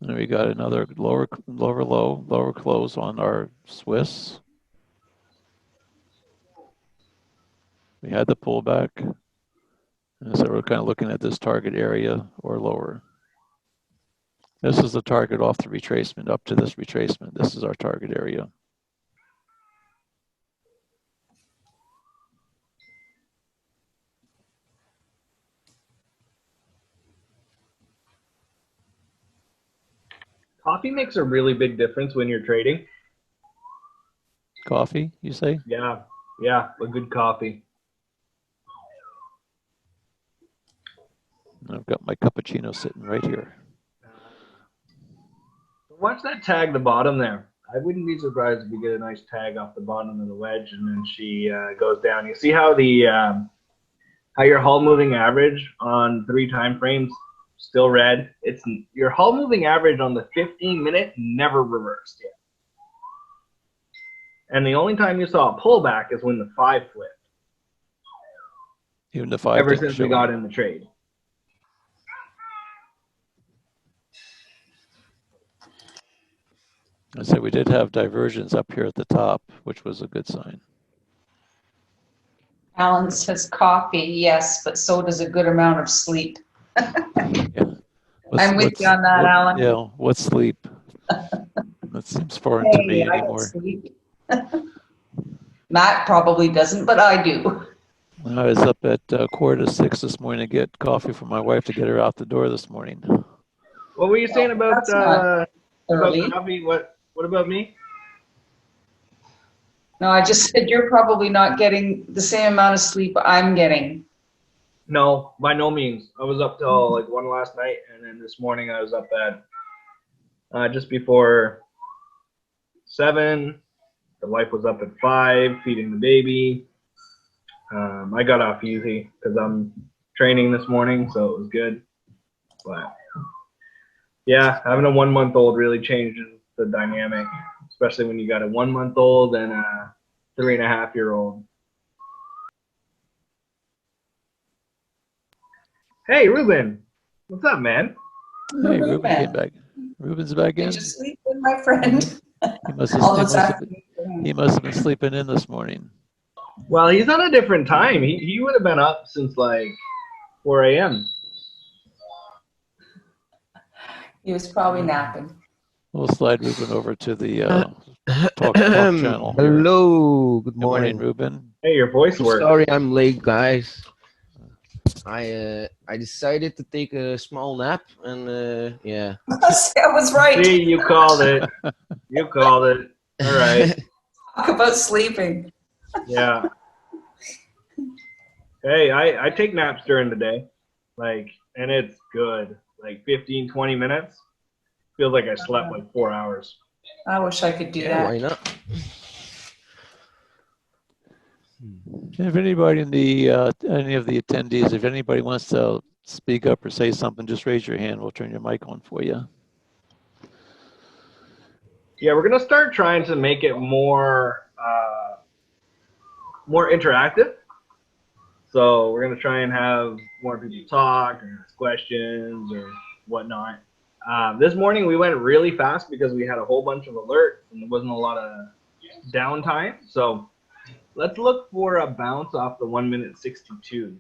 And we got another lower low, lower close on our Swiss. We had the pullback. And so we're kind of looking at this target area or lower. This is the target off the retracement, up to this retracement. This is our target area. Coffee makes a really big difference when you're trading. Coffee, you say? Yeah, a good coffee. I've got my cappuccino sitting right here. Watch that tag the bottom there. I wouldn't be surprised if you get a nice tag off the bottom of the wedge and then she goes down. You see how how your hull moving average on 3 time frames still red? It's your hull moving average on the 15-minute never reversed yet. And the only time you saw a pullback is when the 5 flipped. Even the 5 ever since we got in the trade. I said we did have divergence up here at the top, which was a good sign. Alan says coffee, yes, but so does a good amount of sleep. Yeah. I'm with you on that, Alan. Yeah, what's sleep? That seems foreign to me anymore. Matt probably doesn't, but I do. I was up at 5:45 this morning to get coffee for my wife to get her out the door this morning. What were you saying about coffee? What about me? No, I just said you're probably not getting the same amount of sleep I'm getting. No, by no means. I was up till like 1 last night, and then this morning I was up at just before 7. The wife was up at 5, feeding the baby. I got off easy because I'm training this morning, so it was good. But yeah, having a 1-month-old really changes the dynamic, especially when you got a 1-month-old and a 3.5-year-old. Hey, Ruben, what's up, man? Hey, Ruben came back. Ruben's back in. Did you sleep with my friend? He must have been sleeping in this morning. Well, he's on a different time. He would have been up since like 4 a.m. He was probably napping. We'll slide Ruben over to the talk channel. Hello, good morning. Ruben. Hey, your voice works. Sorry I'm late, guys. I decided to take a small nap, and yeah. That was right. See, you called it. You called it. All right. Talk about sleeping. Yeah. Hey, I take naps during the day, like, and it's good. Like 15, 20 minutes. Feels like I slept like 4 hours. I wish I could do Yeah, that. why not? If anybody in the, any of the attendees, if anybody wants to speak up or say something, just raise your hand. We'll turn your mic on for you. Yeah, we're gonna start trying to make it more more interactive. So we're gonna try and have more people talk or ask questions or whatnot. This morning we went really fast because we had a whole bunch of alerts and there wasn't a lot of downtime. So let's look for a bounce off the 1 minute 62.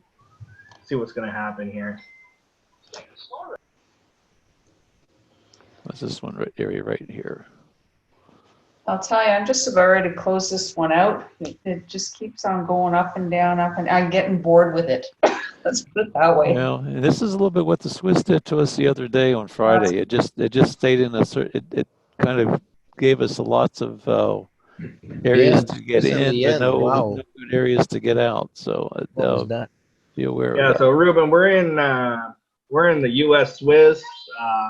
See what's gonna happen here. What's this one right area right here? I'll tell you, I'm just about ready to close this one out. It just keeps on going up and down, up and I'm getting bored with it. Let's put it that way. Well, and this is a little bit what the Swiss did to us the other day on Friday. It just stayed in a certain. It kind of gave us lots of areas to get especially in, the but end. no Wow. good areas to get out. So What was that? be aware of Yeah, that. so Ruben, we're in the US Swiss.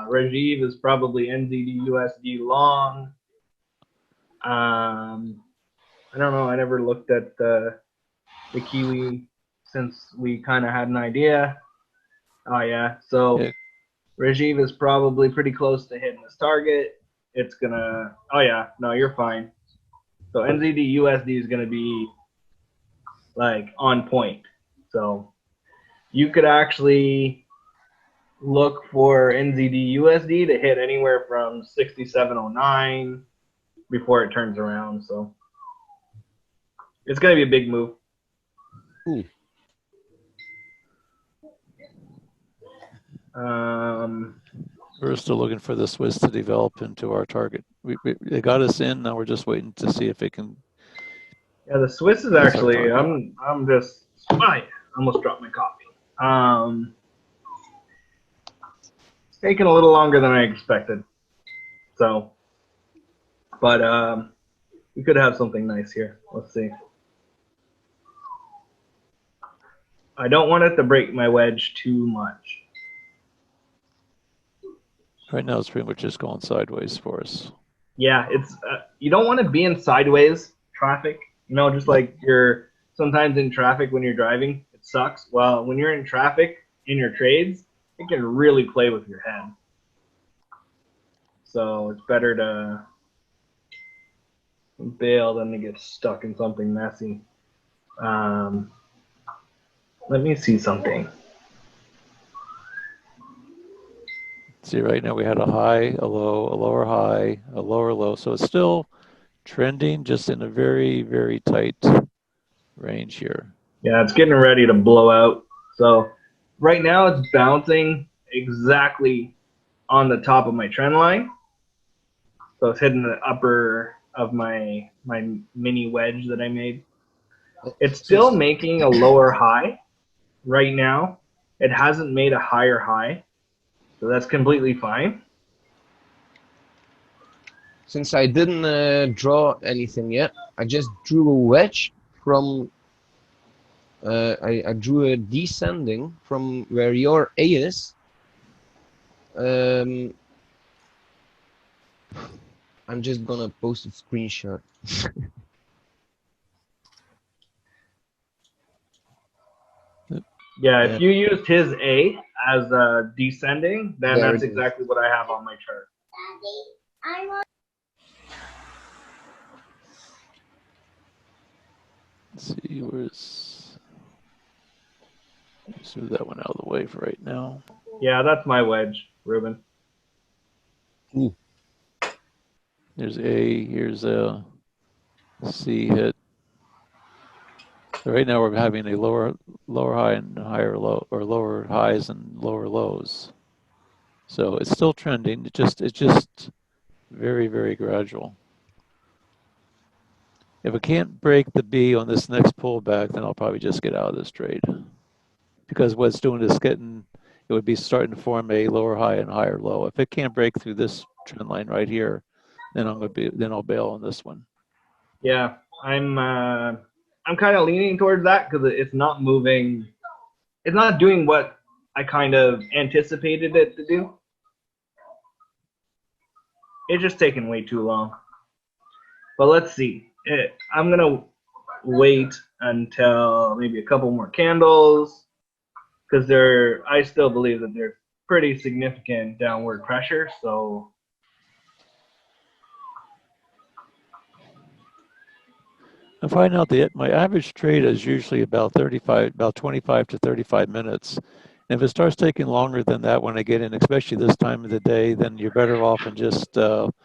Rajiv is probably NZD USD long. I don't know. I never looked at the Kiwi since we kind of had an idea. Oh yeah, so Yeah. Rajiv is probably pretty close to hitting his target. It's gonna. Oh yeah, no, you're fine. So NZD USD is gonna be like on point. So you could actually look for NZD USD to hit anywhere from 67.09 before it turns around. So it's gonna be a big move. Ooh. We're still looking for the Swiss to develop into our target. They got us in. Now we're just waiting to see if it can. Yeah, the Swiss is That's our actually. target. I'm just. I almost dropped my coffee. It's taking a little longer than I expected. So, but we could have something nice here. Let's see. I don't want it to break my wedge too much. Right now, it's pretty much just going sideways for us. Yeah, it's you don't want to be in sideways traffic. You know, just like you're sometimes in traffic when you're driving, it sucks. Well, when you're in traffic in your trades, it can really play with your head. So it's better to bail than to get stuck in something messy. Let me see something. See, right now we had a high, a low, a lower high, a lower low. So it's still trending just in a very, very tight range here. Yeah, it's getting ready to blow out. So right now it's bouncing exactly on the top of my trend line. So it's hitting the upper of my mini wedge that I made. It's still making a lower high right now. It hasn't made a higher high. So that's completely fine. Since I didn't draw anything yet, I just drew a wedge from. I drew a descending from where your A is. I'm just gonna post a screenshot. Yeah, if you used his A as a descending, then There that's it is. exactly what I have on my chart. Let's see, where's. Let's move that one out of the way for right now. Yeah, that's my wedge, Ruben. Ooh. There's A, here's a C hit. So right now we're having a lower high and higher low, or lower highs and lower lows. So it's still trending. It's just very, very gradual. If it can't break the B on this next pullback, then I'll probably just get out of this trade. Because what it's doing is it would be starting to form a lower high and higher low. If it can't break through this trend line right here, then I'll bail on this one. Yeah, I'm kind of leaning towards that because it's not moving. It's not doing what I kind of anticipated it to do. It's just taking way too long. But let's see. I'm gonna wait until maybe a couple more candles because I still believe that there's pretty significant downward pressure. So I find out that my average trade is usually about 25 to 35 minutes. And if it starts taking longer than that when I get in, especially this time of the day, then you're better off and just if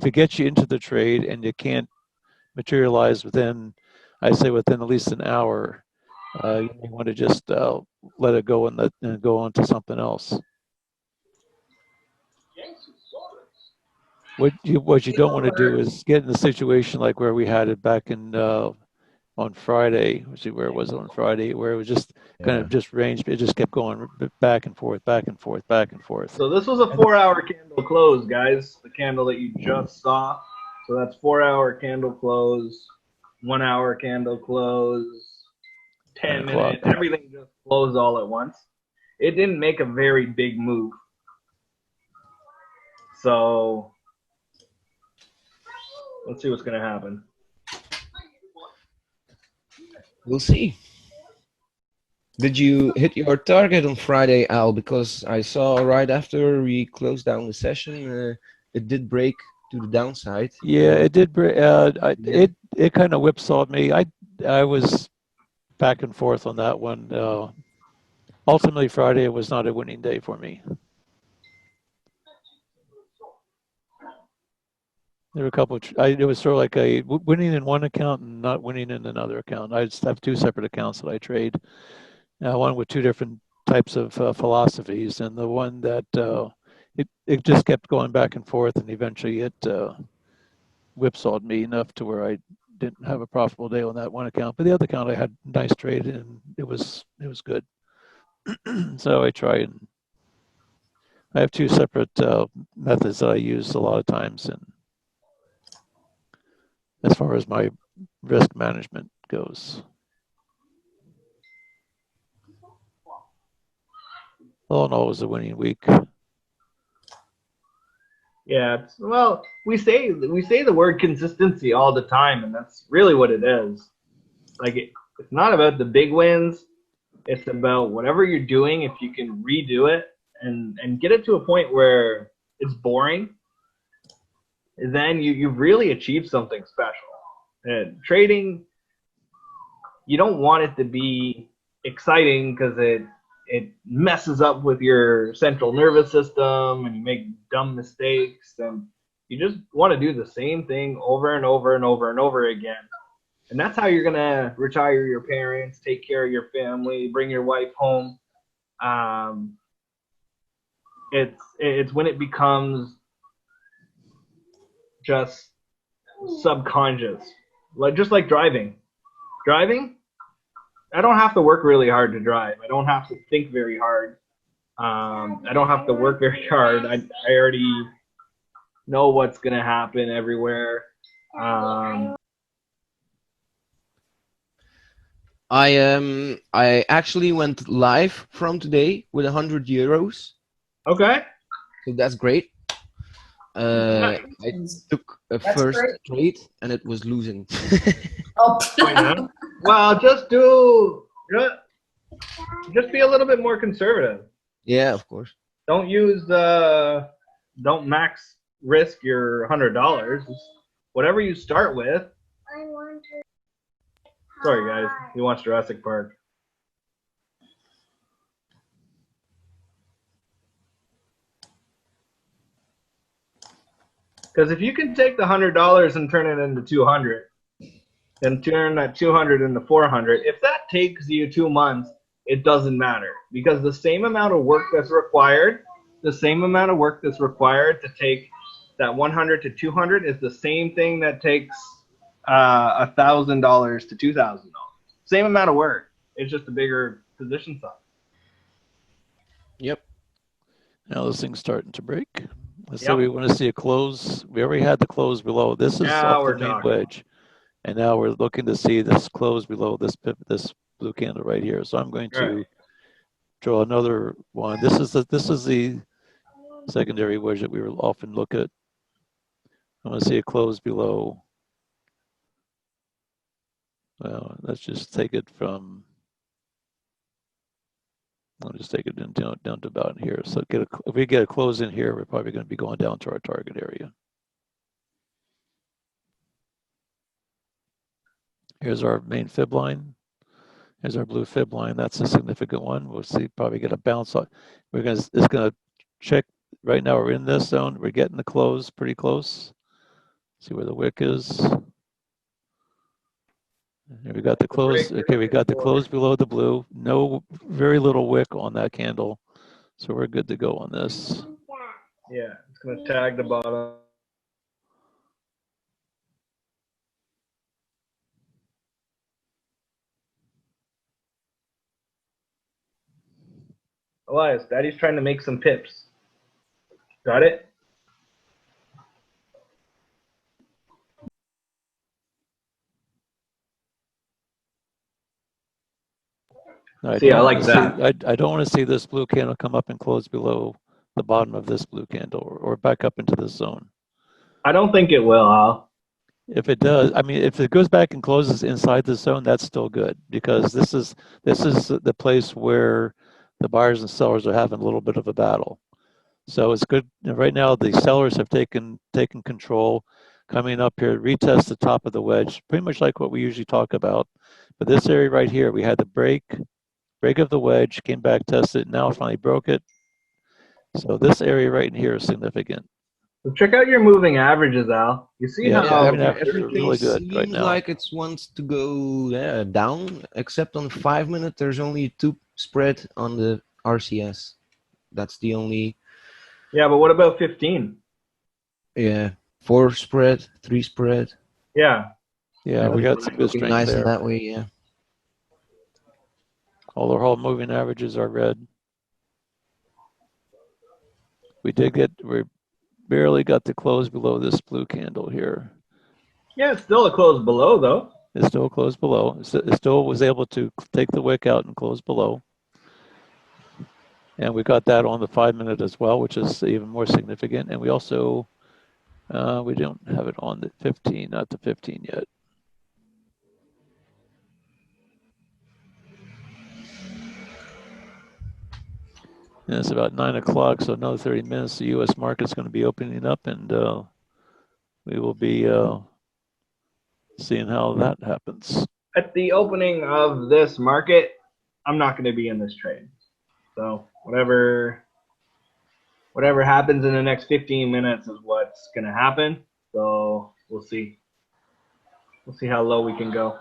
it gets you into the trade and you can't materialize within, I say within at least an hour, you may want to just let it go and go on to something else. What you don't want to do is get in a situation like where we had it back in on Friday. Let's see, where was it on Friday? Where it was just kind of just ranged. It just kept going back and forth, back and forth, back and forth. So this was a 4-hour candle close, guys. The candle that you just saw. So that's 4-hour candle close, 1-hour candle close, 10 minutes. Everything just closed all at once. It didn't make a very big move. So let's see what's going to happen. We'll see. Did you hit your target on Friday, Al? Because I saw right after we closed down the session, it did break to the downside. Yeah, it did. It kind of whipsawed me. I was back and forth on that one. Ultimately, Friday was not a winning day for me. There were a couple. It was sort of like a winning in one account and not winning in another account. I just have two separate accounts that I trade. One with two different types of philosophies, and the one that it just kept going back and forth, and eventually it whipsawed me enough to where I didn't have a profitable day on that one account. But the other account I had nice trade, and it was good. So I try and I have two separate methods that I use a lot of times, and as far as my risk management goes. All in all, it was a winning week. Yeah, well, we say the word consistency all the time, and that's really what it is. Like it's not about the big wins. It's about whatever you're doing. If you can redo it and get it to a point where it's boring, then you've really achieved something special. And trading, you don't want it to be exciting because it messes up with your central nervous system and you make dumb mistakes, and you just want to do the same thing over and over and over and over again. And that's how you're going to retire your parents, take care of your family, bring your wife home. It's when it becomes just subconscious, just like driving. I don't have to work really hard to drive. I don't have to think very hard. I don't have to work very hard. I already know what's going to happen everywhere. I actually went live from today with 100 euros. Okay. So that's great. I took a first trade and it was losing. Oh. Well, just be a little bit more conservative. Yeah, of course. Don't max risk your $100. Whatever you start with. Sorry, guys. He wants Jurassic Park. Because if you can take the $100 and turn it into 200, then turn that 200 into 400. If that takes you 2 months, it doesn't matter, because the same amount of work that's required to take that 100 to 200 is the same thing that takes $1,000 to $2,000. Same amount of work. It's just a bigger position size. Yep. Now this thing's starting to break. So we want to see a close. We already had the close below. This is Now off the we're main talking. wedge. And now we're looking to see this close below this blue candle right here. So I'm going to draw another one. This is the secondary wedge that we will often look at. I want to see a close below. Well, let's just take it from. I'll just take it down to about here. So if we get a close in here, we're probably going to be going down to our target area. Here's our main fib line. Here's our blue fib line. That's a significant one. We'll see, probably get a bounce. It's going to check. Right now we're in this zone. We're getting the close pretty close. See where the wick is. Here we got the close. Okay, we got the close below the blue. Very little wick on that candle. So we're good to go on this. Yeah, it's going to tag the bottom. Elias, Daddy's trying to make some pips. Got it? I like that. I don't want to see this blue candle come up and close below the bottom of this blue candle or back up into this zone. I don't think it will, Al. If it does, I mean, if it goes back and closes inside the zone, that's still good because this is the place where the buyers and sellers are having a little bit of a battle. So it's good. Right now, the sellers have taken control, coming up here, retest the top of the wedge, pretty much like what we usually talk about. But this area right here, we had the break of the wedge, came back, tested, now finally broke it. So this area right in here is significant. So check out your moving averages, Al. You see how everything really good seems right now. like it wants to go down, except on 5 minute. There's only 2 spread on the RCS. That's the only. Yeah, but what about 15? Yeah, 4 spread, 3 spread. Yeah. Yeah, we got some good strength nice there. In that way, yeah. All our whole moving averages are red. We barely got the close below this blue candle here. Yeah, it's still a close below, though. It's still closed below. It still was able to take the wick out and close below. And we got that on the 5 minute as well, which is even more significant. And we also, we don't have it on the 15, not the 15 yet. And it's about 9 o'clock, so another 30 minutes. The U.S. market's going to be opening up, and we will be seeing how that happens. At the opening of this market, I'm not going to be in this trade. So whatever happens in the next 15 minutes is what's going to happen. So we'll see. We'll see how low we can go.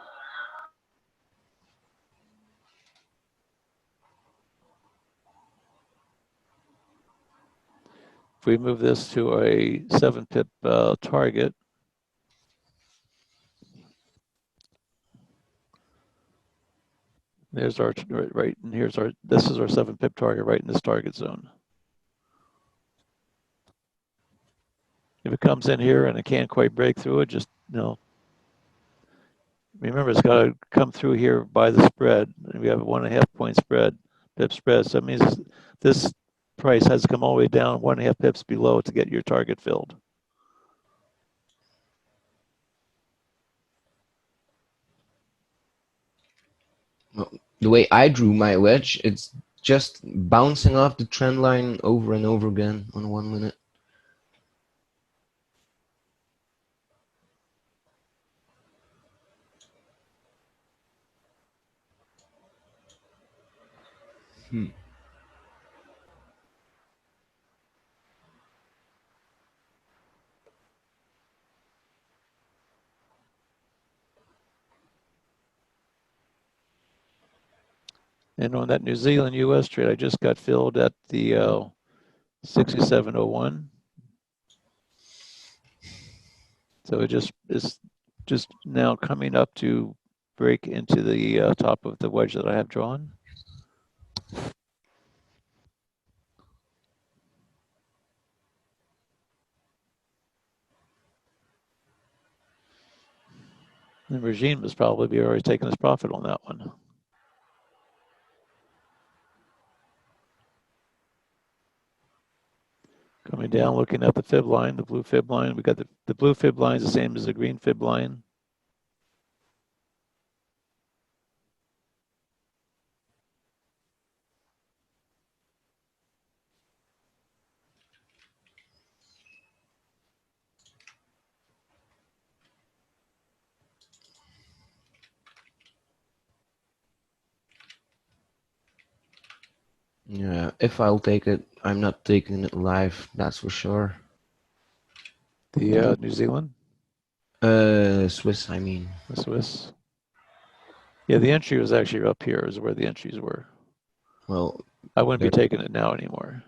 If we move this to a 7 pip target, there's our right, and this is our 7 pip target right in this target zone. If it comes in here and it can't quite break through it, just remember it's got to come through here by the spread. We have a 1.5 point spread, pip spread. So it means this price has to come all the way down 1.5 pips below to get your target filled. The way I drew my wedge, it's just bouncing off the trend line over and over again on 1 minute. And on that New Zealand US trade, I just got filled at the 67.01. So it's just now coming up to break into the top of the wedge that I have drawn. The regime was probably already taking his profit on that one. Coming down, looking at the fib line, the blue fib line. We got the blue fib line is the same as the green fib line. Yeah, if I'll take it, I'm not taking it live, that's for sure. The New Zealand? Swiss, I mean. The Swiss? Yeah, the entry was actually up here is where the entries were. Well, I wouldn't be taking it now anymore.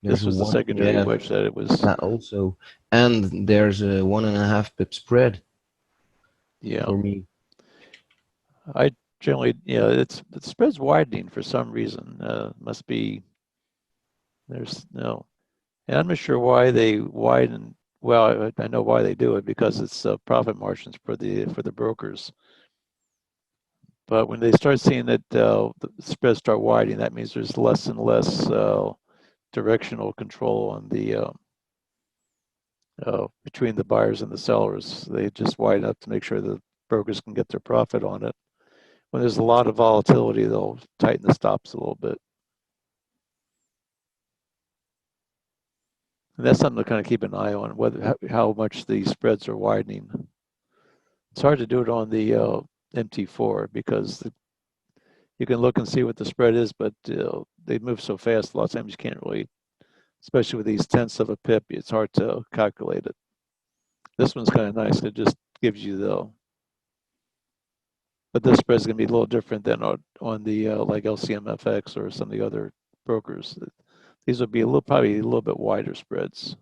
This was the one, secondary yeah, wedge that it was. that also. And there's a 1.5 pip spread Yeah. for me. I generally, yeah, the spread's widening for some reason. Must be, there's no, and I'm not sure why they widen. Well, I know why they do it because it's profit margins for the brokers. But when they start seeing that the spreads start widening, that means there's less and less directional control on the between the buyers and the sellers. They just widen up to make sure the brokers can get their profit on it. When there's a lot of volatility, they'll tighten the stops a little bit. And that's something to kind of keep an eye on, whether how much the spreads are widening. It's hard to do it on the MT4 because you can look and see what the spread is, but they move so fast. A lot of times you can't really, especially with these tenths of a pip, it's hard to calculate it. This one's kind of nice. It just gives you but this spread's going to be a little different than on the like LCMFX or some of the other brokers. These would be probably a little bit wider spreads.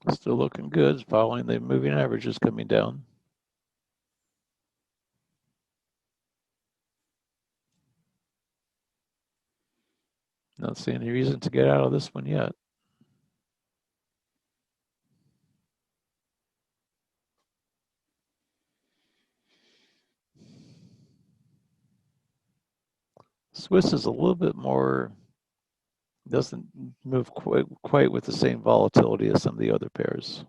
Still looking good, following the moving averages coming down. Not seeing any reason to get out of this one yet. Swiss is a little bit more, doesn't move quite with the same volatility as some of the other pairs.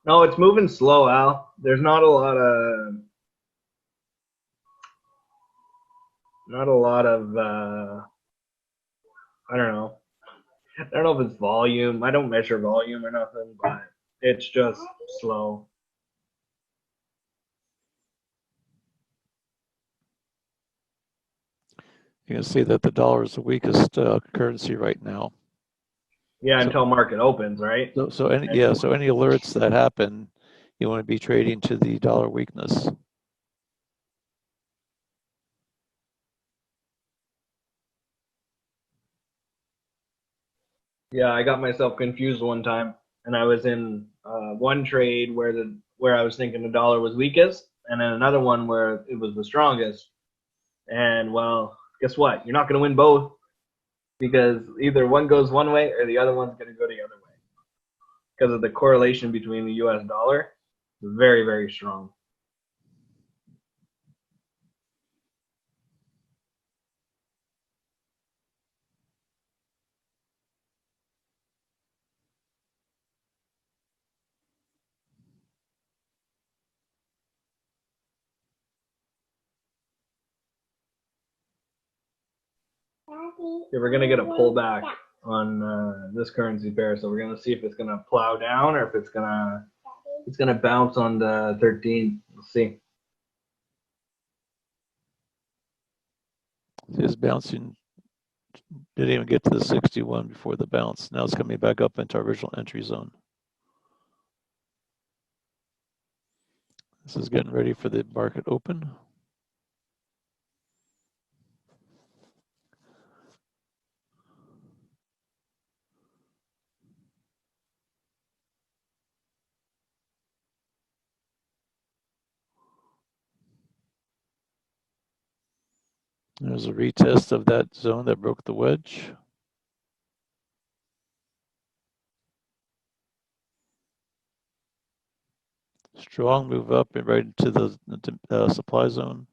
No, it's moving slow, Al. There's not a lot of I don't know. I don't know if it's volume. I don't measure volume or nothing, but it's just slow. You can see that the dollar is the weakest currency right now. Yeah, until market opens, right? So any alerts that happen, you want to be trading to the dollar weakness. Yeah, I got myself confused one time, and I was in one trade where I was thinking the dollar was weakest, and then another one where it was the strongest. And well, guess what? You're not going to win both because either one goes one way or the other one's going to go the other way because of the correlation between the U.S. dollar. Very, very strong. Okay, we're gonna get a pullback on this currency pair, so we're gonna see if it's gonna plow down or if it's gonna bounce on the 13th. Let's see. It's bouncing. Didn't even get to the 61 before the bounce. Now it's coming back up into our original entry zone. This is getting ready for the market open. There's a retest of that zone that broke the wedge. Strong move up and right into the supply zone.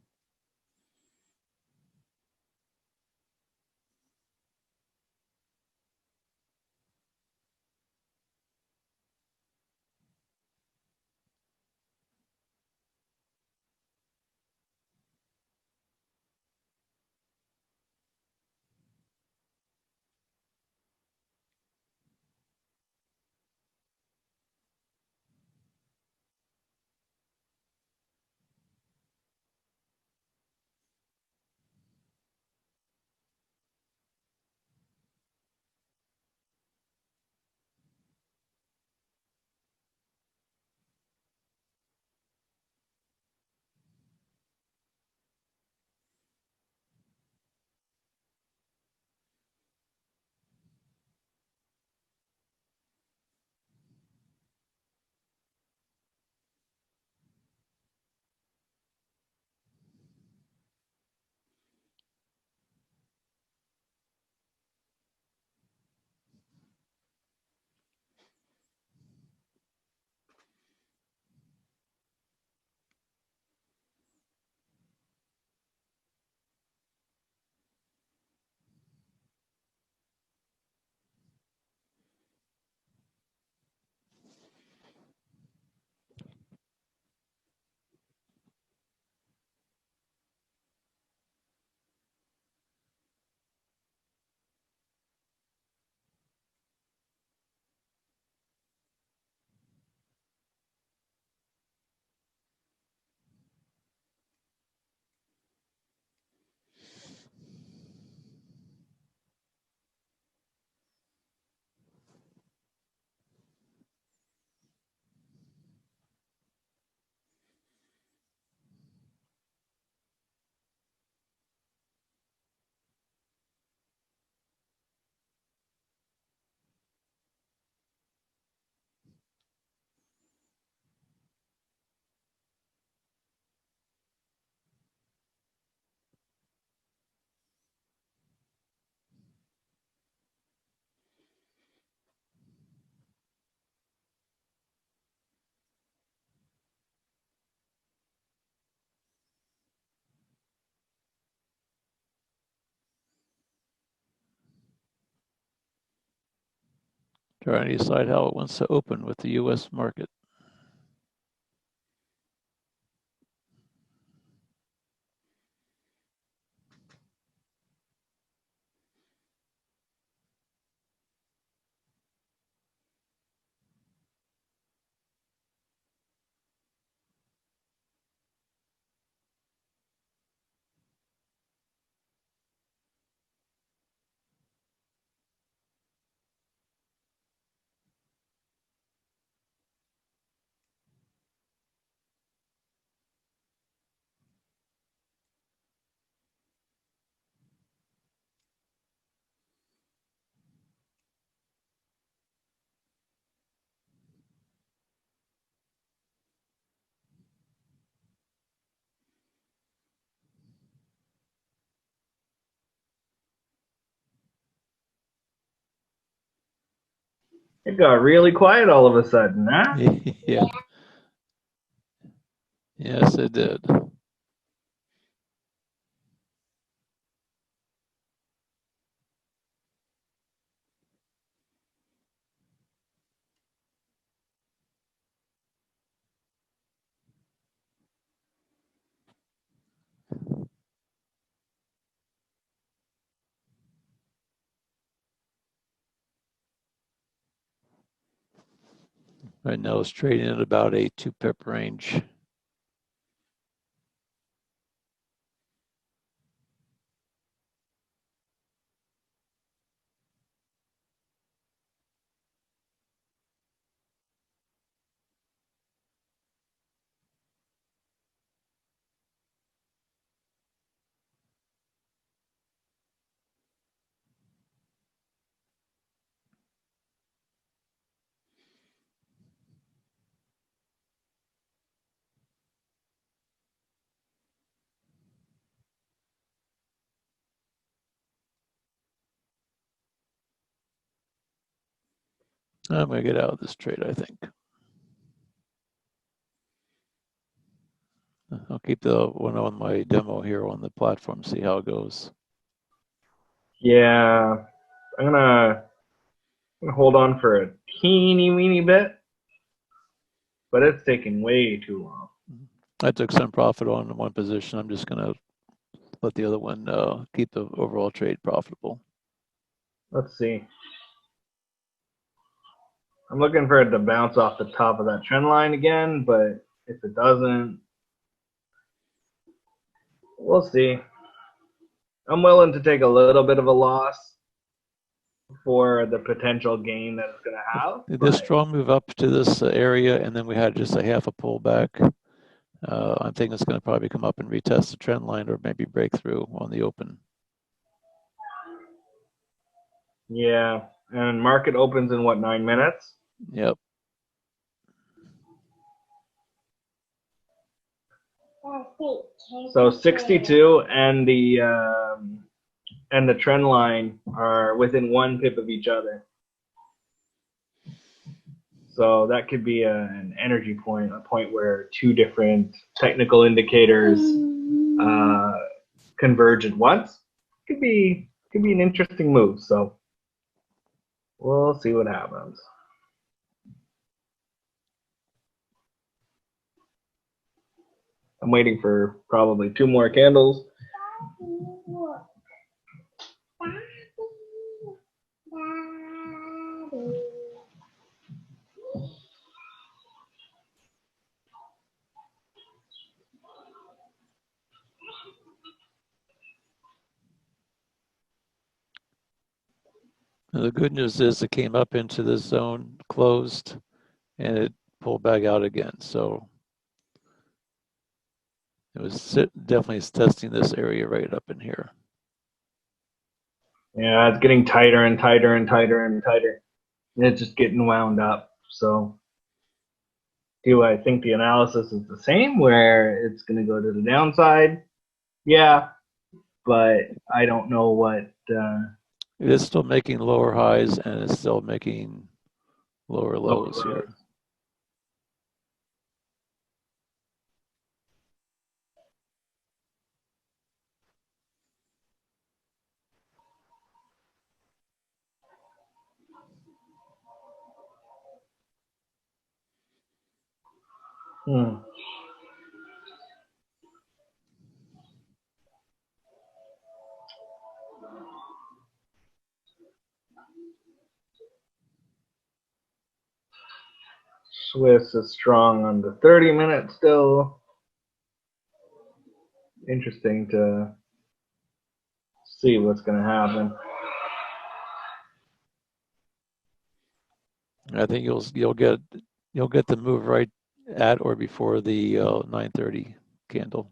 Trying to decide how it wants to open with the U.S. market. It got really quiet all of a sudden, huh? Yeah. Yes, it did. Right now it's trading at about a 2-pip range. I'm going to get out of this trade, I think. I'll keep the one on my demo here on the platform, see how it goes. Yeah, I'm gonna hold on for a teeny weeny bit, but it's taking way too long. I took some profit on one position. I'm just going to let the other one keep the overall trade profitable. Let's see. I'm looking for it to bounce off the top of that trend line again, but if it doesn't, we'll see. I'm willing to take a little bit of a loss for the potential gain that it's going to have. This strong move up to this area, and then we had just a half a pullback. I'm thinking it's going to probably come up and retest the trend line or maybe break through on the open. Yeah, and market opens in what, 9 minutes? Yep. So 62 and the trend line are within 1 pip of each other. So that could be an energy point, a point where 2 different technical indicators converge at once. Could be an interesting move. So we'll see what happens. I'm waiting for probably 2 more candles. Now, the good news is it came up into the zone, closed, and it pulled back out again. So it was definitely testing this area right up in here. Yeah, it's getting tighter and tighter and tighter and tighter. And it's just getting wound up. So do I think the analysis is the same where it's going to go to the downside? Yeah, but I don't know what. It is still making lower highs and it's still making lower lows here. Swiss is strong on the 30 minute still. Interesting to see what's going to happen. I think you'll get the move right at or before the 9:30 candle.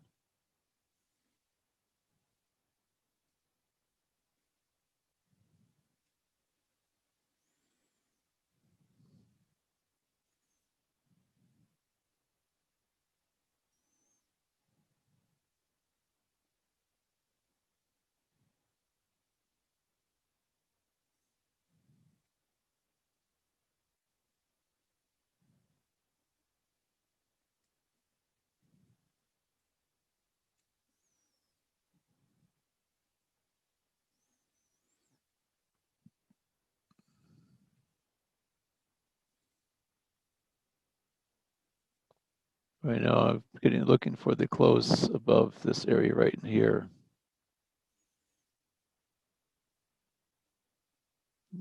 Right now, I'm looking for the close above this area right in here.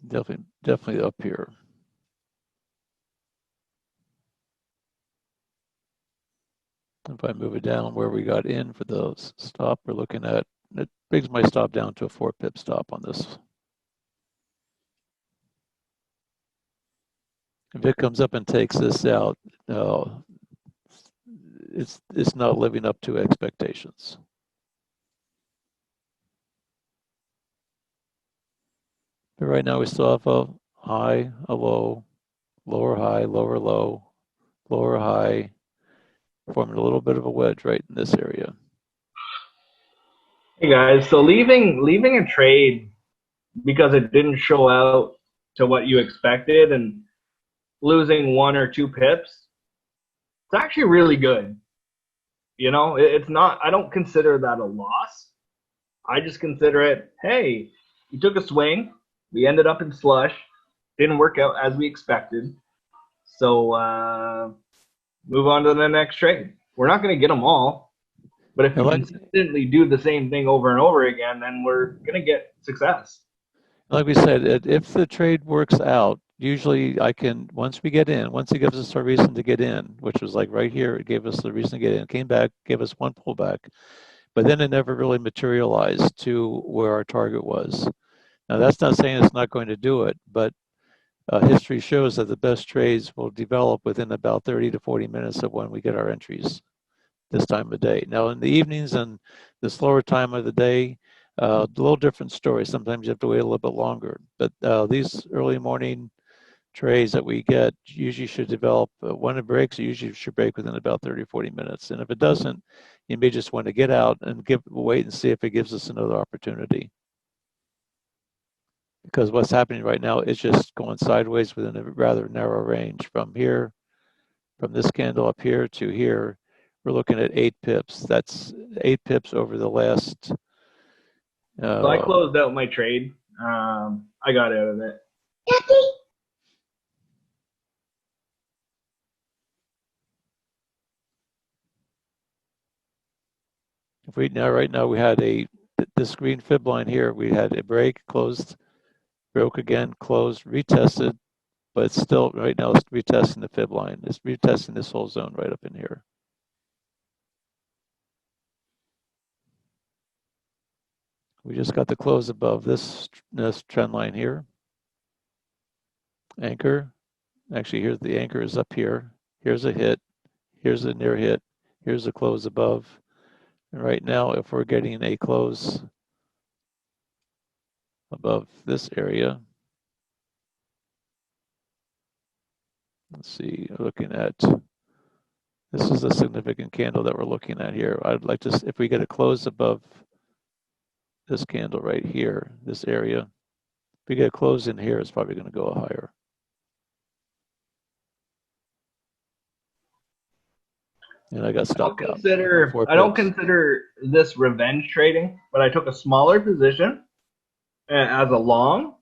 Definitely up here. If I move it down where we got in for the stop, we're looking at, it brings my stop down to a 4 pip stop on this. If it comes up and takes this out, it's not living up to expectations. But right now we still have a high, a low, lower high, lower low, lower high, forming a little bit of a wedge right in this area. Hey guys, so leaving a trade because it didn't show out to what you expected and losing 1 or 2 pips, it's actually really good. You know, it's not, I don't consider that a loss. I just consider it, hey, you took a swing, we ended up in slush, didn't work out as we expected. So move on to the next trade. We're not going to get them all, but if you consistently do the same thing over and over again, then we're going to get success. Like we said, if the trade works out, usually I can, once we get in, once it gives us a reason to get in, which was like right here, it gave us the reason to get in, came back, gave us one pullback, but then it never really materialized to where our target was. Now that's not saying it's not going to do it, but history shows that the best trades will develop within about 30 to 40 minutes of when we get our entries this time of day. Now in the evenings and the slower time of the day, a little different story. Sometimes you have to wait a little bit longer, but these early morning trades that we get usually should develop, when it breaks, it usually should break within about 30 or 40 minutes. And if it doesn't, you may just want to get out and wait and see if it gives us another opportunity. Because what's happening right now is just going sideways within a rather narrow range. From here, from this candle up here to here, we're looking at 8 pips. That's 8 pips over the last. So I closed out my trade. I got out of it. If we now, right now, we had this green fib line here. We had a break, closed, broke again, closed, retested, but it's still right now. It's retesting the fib line. It's retesting this whole zone right up in here. We just got the close above this trend line here. Anchor. Actually, here's the anchor is up here. Here's a hit. Here's a near hit. Here's a close above. And right now, if we're getting a close above this area, let's see, looking at, this is a significant candle that we're looking at here. I'd like to, if we get a close above this candle right here, this area, if we get a close in here, it's probably going to go higher. And I got stopped out. I don't consider this revenge trading, but I took a smaller position as a long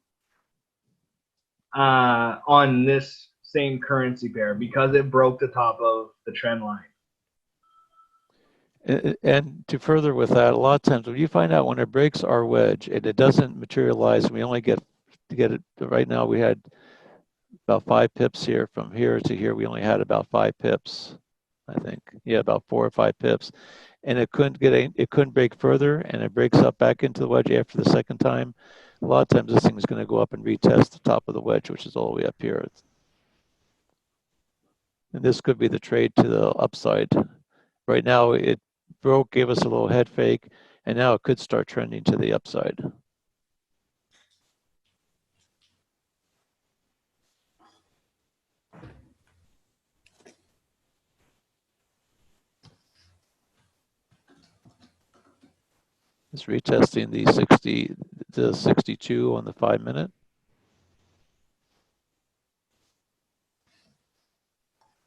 on this same currency pair because it broke the top of the trend line. And to further with that, a lot of times when you find out when it breaks our wedge and it doesn't materialize, we only get it right now. We had about 5 pips here. From here to here, we only had about 5 pips. I think, yeah, about 4 or 5 pips, and it couldn't break further, and it breaks up back into the wedge after the second time. A lot of times, this thing is going to go up and retest the top of the wedge, which is all the way up here. And this could be the trade to the upside. Right now, it broke, gave us a little head fake, and now it could start trending to the upside. It's retesting the 62 on the 5-minute.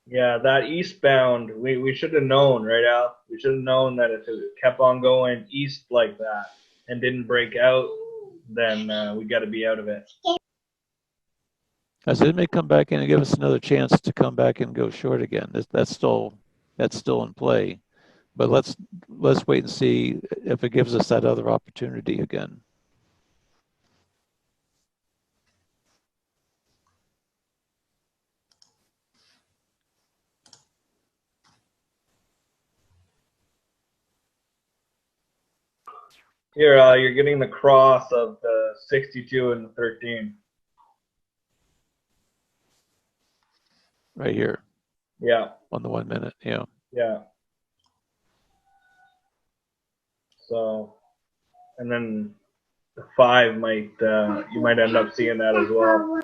Yeah, that eastbound, we should have known, right, Al? We should have known that if it kept on going east like that and didn't break out, then we got to be out of it. I said it may come back in and give us another chance to come back and go short again. That's still in play, but let's wait and see if it gives us that other opportunity again. You're getting the cross of the 62 and the 13. Right here Yeah, on the 1 minute. Yeah. yeah. So, and then the 5 might you might end up seeing that as well.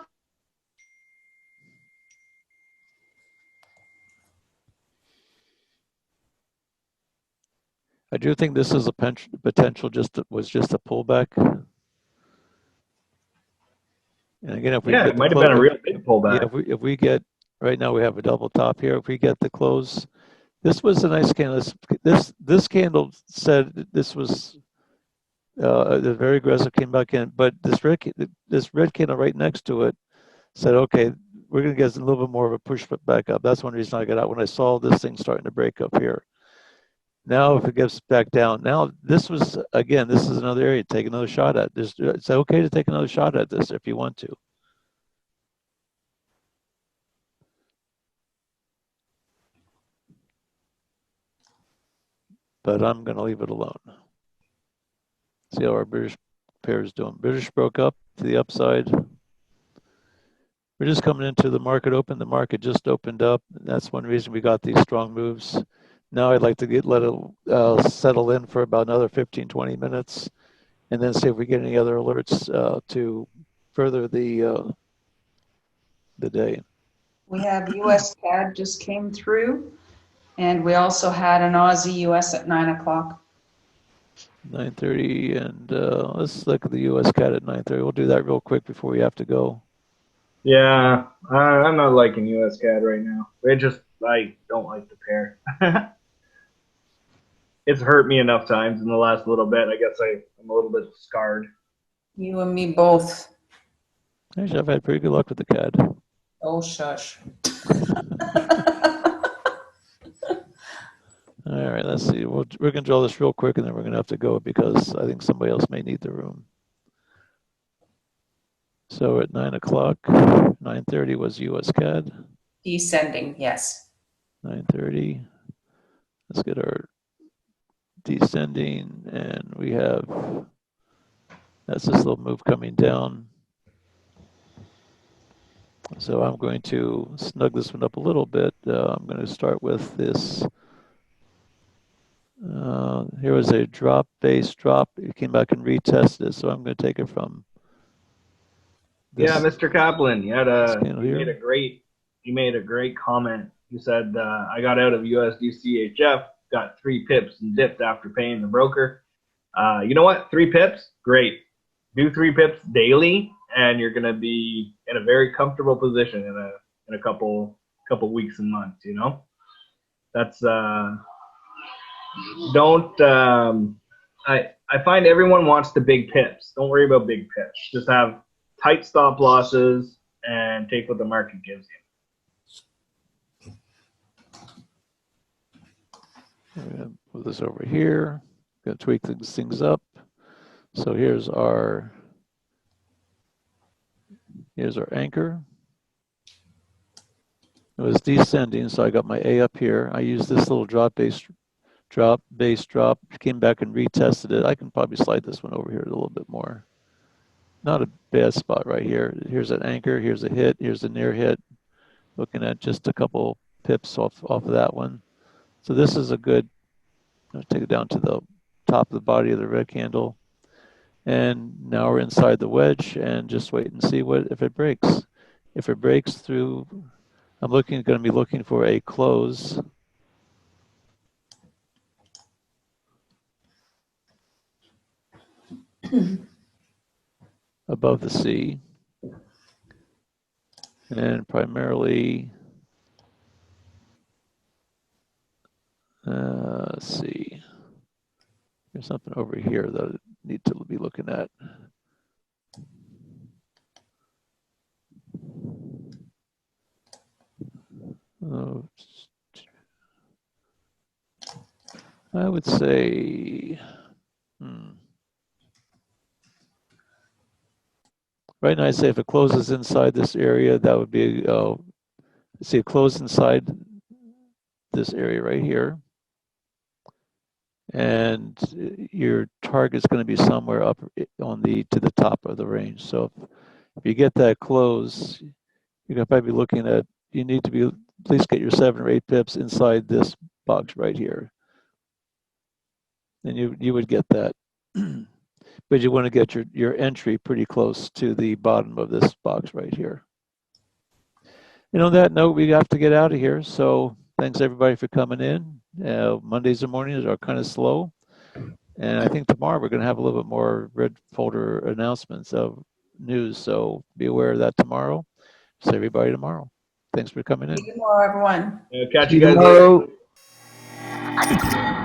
I do think this is a potential was just a pullback. And again, if we Yeah, get it the might have been a close, real big pullback. yeah, if we get right now we have a double top here. If we get the close, this was a nice candle. This candle said this was the very aggressive, came back in, but this red candle right next to it said, okay, we're going to get a little bit more of a push back up. That's one reason I got out when I saw this thing starting to break up here. Now, if it gets back down, now this was, again, this is another area to take another shot at. It's okay to take another shot at this if you want to. But I'm going to leave it alone. See how our British pair is doing. British broke up to the upside. We're just coming into the market open. The market just opened up. That's one reason we got these strong moves. Now I'd like to let it settle in for about another 15, 20 minutes, and then see if we get any other alerts to further the day. We have US CAD just came through, and we also had an Aussie US at 9 o'clock. 9:30, and let's look at the US CAD at 9:30. We'll do that real quick before we have to go. Yeah, I'm not liking US CAD right now. I don't like the pair. It's hurt me enough times in the last little bit. I guess I'm a little bit scarred. You and me both. Actually, I've had pretty good luck with the CAD. Oh, shush. All right, let's see. We're going to draw this real quick, and then we're going to have to go because I think somebody else may need the room. So at 9 o'clock, 9:30 was US CAD. Descending, yes. 9:30. Let's get our descending, and we have, that's this little move coming down. So I'm going to snug this one up a little bit. I'm going to start with this. Here was a drop, base drop. It came back and retested it, so I'm going to take it from this. Yeah, Mr. Kaplan, you made a great comment. You said I got out of USDCHF, got 3 pips and dipped after paying the broker. You know what? 3 pips, great. Do 3 pips daily, and you're going to be in a very comfortable position in a couple weeks and months. You know, that's don't. I find everyone wants the big pips. Don't worry about big pips. Just have tight stop losses and take what the market gives you. I'm going to put this over here. I'm going to tweak things up. So here's our anchor. It was descending, so I got my A up here. I used this little drop, base drop, came back and retested it. I can probably slide this one over here a little bit more. Not a bad spot right here. Here's an anchor, here's a hit, here's a near hit. Looking at just a couple pips off of that one. So this is a good, I'll take it down to the top of the body of the red candle. And now we're inside the wedge and just wait and see if it breaks. If it breaks through, I'm going to be looking for a close above the C, and primarily, let's see, there's something over here that I need to be looking at. I would say, right now I'd say if it closes inside this area, that would be, see it close inside this area right here. and your target's going to be somewhere up on to the top of the range. So if you get that close, you're going to probably be looking at, you need to be at least get your 7 or 8 pips inside this box right here. And you would get that. But you want to get your entry pretty close to the bottom of this box right here. And on that note, we have to get out of here. So thanks everybody for coming in. Mondays and mornings are kind of slow. And I think tomorrow we're going to have a little bit more red folder announcements of news. So be aware of that tomorrow. See everybody tomorrow. Thanks for coming in. See you tomorrow, everyone. Catch See you you guys tomorrow. later.